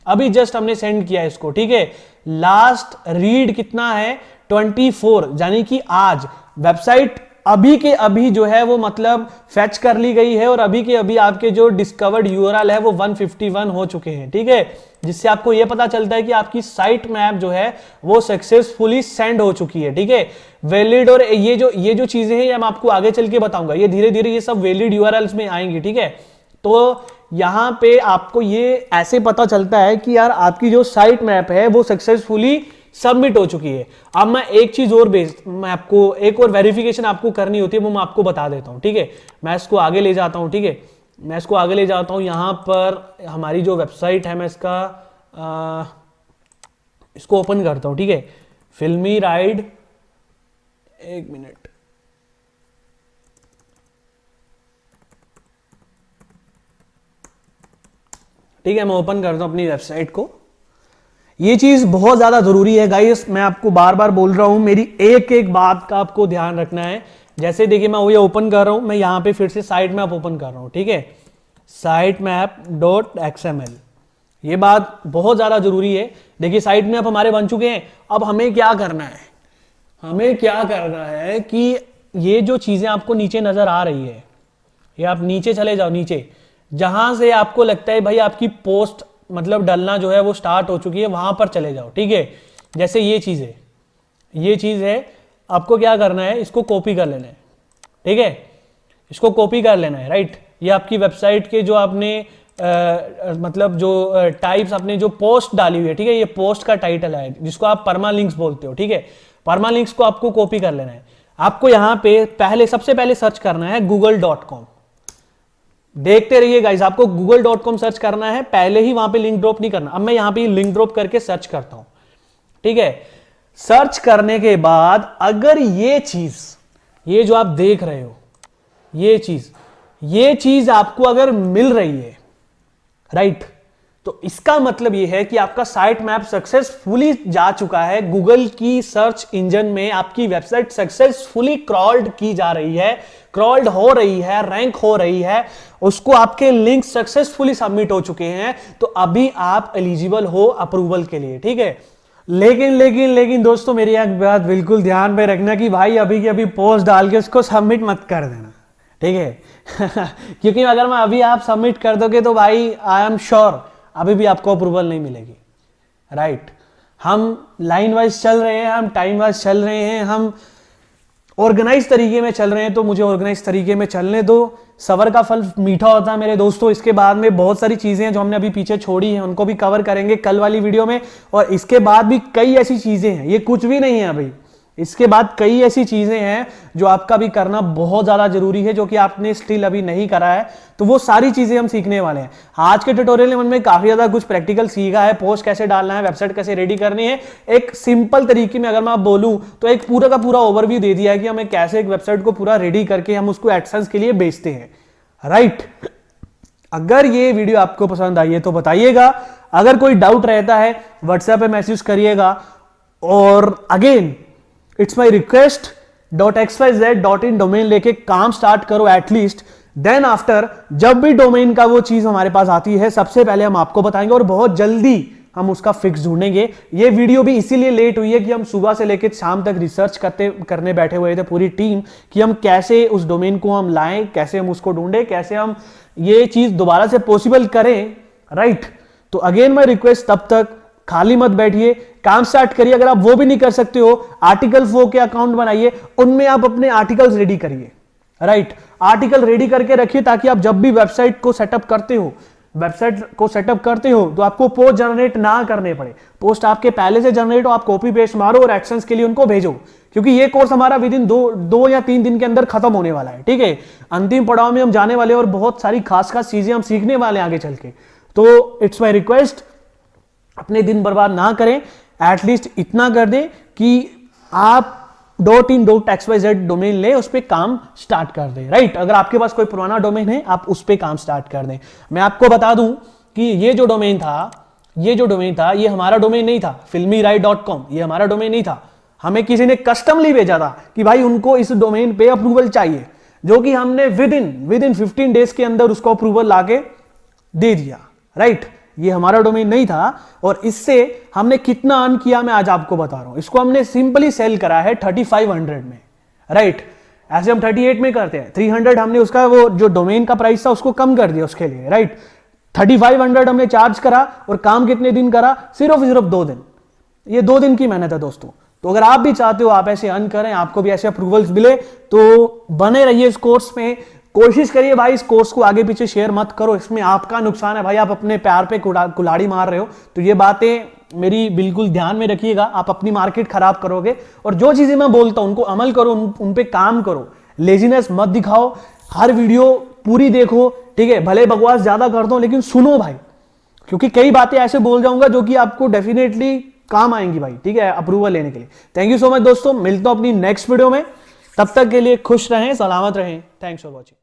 [SPEAKER 1] अभी जस्ट हमने सेंड किया इसको, ठीक है। लास्ट रीड कितना है, 24, यानी कि आज वेबसाइट अभी के अभी जो है वो मतलब फेच कर ली गई है, और अभी के अभी आपके जो डिस्कवर्ड यूआरएल है वो 151 हो चुके हैं, ठीक है। जिससे आपको ये पता चलता है कि आपकी साइट मैप जो है वो सक्सेसफुली सेंड हो चुकी है, ठीक है। वैलिड, और ये जो चीजें हैं ये मैं आपको आगे चल के बताऊंगा, ये धीरे धीरे ये सब वैलिड यूआरएल्स में आएंगी, ठीक है। तो यहां पे आपको ये ऐसे पता चलता है कि यार आपकी जो साइट मैप है वो सक्सेसफुली सबमिट हो चुकी है। अब मैं एक चीज और मैं आपको एक और वेरिफिकेशन आपको करनी होती है, वो मैं आपको बता देता हूं, ठीक है। मैं इसको आगे ले जाता हूं, ठीक है, मैं इसको आगे ले जाता हूं। यहां पर हमारी जो वेबसाइट है, मैं इसको ओपन करता हूं, ठीक है। फिल्मी राइड, एक मिनट, ठीक है, मैं ओपन करता हूं अपनी वेबसाइट को। ये चीज बहुत ज्यादा जरूरी है गाइस, मैं आपको बार बार बोल रहा हूं, मेरी एक एक बात का आपको ध्यान रखना है। जैसे देखिए मैं ये ओपन कर रहा हूं, मैं यहां पे फिर से साइट मैप ओपन कर रहा हूं, ठीक है, साइट मैप .xml, ये बात बहुत ज्यादा जरूरी है। देखिए साइट मैप हमारे बन चुके हैं। अब हमें क्या करना है, हमें क्या करना है कि ये जो चीजें आपको नीचे नजर आ रही है, ये आप नीचे चले जाओ, नीचे जहां से आपको लगता है भाई आपकी पोस्ट मतलब डलना जो है वो स्टार्ट हो चुकी है, वहां पर चले जाओ, ठीक है। जैसे ये चीज है, आपको क्या करना है, इसको कॉपी कर लेना है, ठीक है, इसको कॉपी कर लेना है, राइट। ये आपकी वेबसाइट के जो आपने मतलब जो टाइप्स आपने जो पोस्ट डाली हुई है, ठीक है, ये पोस्ट का टाइटल है जिसको आप परमालिंक्स बोलते हो, ठीक है। परमालिंक्स को आपको कॉपी कर लेना है। आपको यहां पे सबसे पहले सर्च करना है google.com। देखते रहिए गाइस, आपको google.com सर्च करना है, पहले ही वहां पे लिंक ड्रॉप नहीं करना। अब मैं यहां पे लिंक ड्रॉप करके सर्च करता हूं, ठीक है। सर्च करने के बाद अगर ये जो आप देख रहे हो, ये चीज आपको अगर मिल रही है, राइट, तो इसका मतलब यह है कि आपका साइट मैप सक्सेसफुली जा चुका है गूगल की सर्च इंजन में। आपकी वेबसाइट सक्सेसफुली क्रॉल्ड की जा रही है, क्रॉल्ड हो रही है, रैंक हो रही है, उसको आपके लिंक सक्सेसफुली सबमिट हो चुके हैं। तो अभी आप एलिजिबल हो अप्रूवल के लिए, ठीक है। लेकिन दोस्तों मेरी एक बात बिल्कुल ध्यान में रखना कि भाई अभी की अभी पोस्ट डाल के उसको सबमिट मत कर देना, ठीक है। क्योंकि अगर मैं अभी आप सबमिट कर दोगे तो भाई आई एम श्योर अभी भी आपको अप्रूवल नहीं मिलेगी, राइट। हम लाइन वाइज चल रहे हैं, हम टाइम वाइज चल रहे हैं, हम ऑर्गेनाइज तरीके में चल रहे हैं, तो मुझे ऑर्गेनाइज तरीके में चलने दो। सबर का फल मीठा होता है मेरे दोस्तों। इसके बाद में बहुत सारी चीजें हैं जो हमने अभी पीछे छोड़ी हैं, उनको भी कवर करेंगे कल वाली वीडियो में। और इसके बाद भी कई ऐसी चीजें हैं, ये कुछ भी नहीं है अभी, इसके बाद कई ऐसी चीजें हैं जो आपका भी करना बहुत ज्यादा जरूरी है, जो कि आपने स्टिल अभी नहीं करा है। तो वो सारी चीजें हम सीखने वाले हैं आज के ट्यूटोरियल में। हमने काफी ज्यादा कुछ प्रैक्टिकल सीखा है, पोस्ट कैसे डालना है, वेबसाइट कैसे रेडी करनी है। एक सिंपल तरीके में अगर मैं बोलूं तो एक पूरा का पूरा ओवरव्यू दे दिया है कि हमें कैसे एक वेबसाइट को पूरा रेडी करके हम उसको एडसेंस के लिए बेचते हैं, राइट। अगर ये वीडियो आपको पसंद आई है तो बताइएगा, अगर कोई डाउट रहता है व्हाट्सएप पे मैसेज करिएगा। और again it's my request .xyz.in domain लेके काम स्टार्ट करो एटलीस्ट। देन आफ्टर जब भी डोमेन का वो चीज हमारे पास आती है सबसे पहले हम आपको बताएंगे और बहुत जल्दी हम उसका फिक्स ढूंढेंगे। ये वीडियो भी इसीलिए लेट हुई है कि हम सुबह से लेकर शाम तक रिसर्च करने बैठे हुए थे पूरी टीम, कि हम कैसे उस डोमेन को हम लाएं, कैसे हम उसको ढूंढें, कैसे हम ये चीज दोबारा से पॉसिबल करें, राइट। तो अगेन माय रिक्वेस्ट, तब तक खाली मत बैठिए, काम स्टार्ट करिए। अगर आप वो भी नहीं कर सकते हो, आर्टिकल 4 के अकाउंट बनाइए, उनमें आप अपने आर्टिकल्स रेडी करिए, राइट। आर्टिकल रेडी करके रखिए ताकि आप जब भी वेबसाइट को सेटअप करते हो तो आपको पोस्ट जनरेट ना करने पड़े। पोस्ट आपके पहले से जनरेट हो, आप कॉपी पेस्ट मारो और एडसेंस के लिए उनको भेजो, क्योंकि ये कोर्स हमारा विद इन 2 या 3 दिन के अंदर खत्म होने वाला है, ठीक है। अंतिम पड़ाव में हम जाने वाले और बहुत सारी खास चीजें हम सीखने वाले हैं आगे चल के। तो इट्स माई रिक्वेस्ट, अपने दिन बर्बाद ना करें, एटलीस्ट इतना कर दें कि आप .in.xyz डोमेन ले, उस पर काम स्टार्ट कर दें, राइट। अगर आपके पास कोई पुराना डोमेन है आप उस पर काम स्टार्ट कर दें। मैं आपको बता दूं कि ये जो डोमेन था ये हमारा डोमेन नहीं था, filmyrai.com, ये हमारा डोमेन नहीं था। हमें किसी ने कस्टमली भेजा था कि भाई उनको इस डोमेन पे अप्रूवल चाहिए, जो कि हमने विद इन 15 डेज के अंदर उसको अप्रूवल लाके दे दिया, राइट। ये हमारा डोमेन नहीं था और इससे हमने कितना अर्न किया मैं आज आपको बता रहा हूं। इसको हमने सिंपली सेल करा है 3500 में, राइट। ऐसे हम 38 में करते हैं, 300 हमने उसका वो जो डोमेन का प्राइस था उसको कम कर दिया उसके लिए, राइट। 3500 हमने चार्ज करा और काम कितने दिन करा? सिर्फ 2 दिन। ये 2 दिन की मेहनत है दोस्तों। तो अगर आप भी चाहते हो आप ऐसे अर्न करें, आपको भी ऐसे अप्रूवल्स मिले, तो बने रहिए इस कोर्स में। कोशिश करिए भाई इस कोर्स को आगे पीछे शेयर मत करो, इसमें आपका नुकसान है भाई, आप अपने पैर पे कुल्हाड़ी मार रहे हो। तो ये बातें मेरी बिल्कुल ध्यान में रखिएगा, आप अपनी मार्केट खराब करोगे। और जो चीजें मैं बोलता हूं उनको अमल करो, उन पे काम करो, लेजीनेस मत दिखाओ, हर वीडियो पूरी देखो, ठीक है। भले बकवास ज्यादा करता हूं लेकिन सुनो भाई, क्योंकि कई बातें ऐसे बोल जाऊंगा जो कि आपको डेफिनेटली काम आएंगी भाई, ठीक है, अप्रूवल लेने के लिए। थैंक यू सो मच दोस्तों, मिलता हूं अपनी नेक्स्ट वीडियो में। तब तक के लिए खुश रहें, सलामत रहें। Thanks for watching.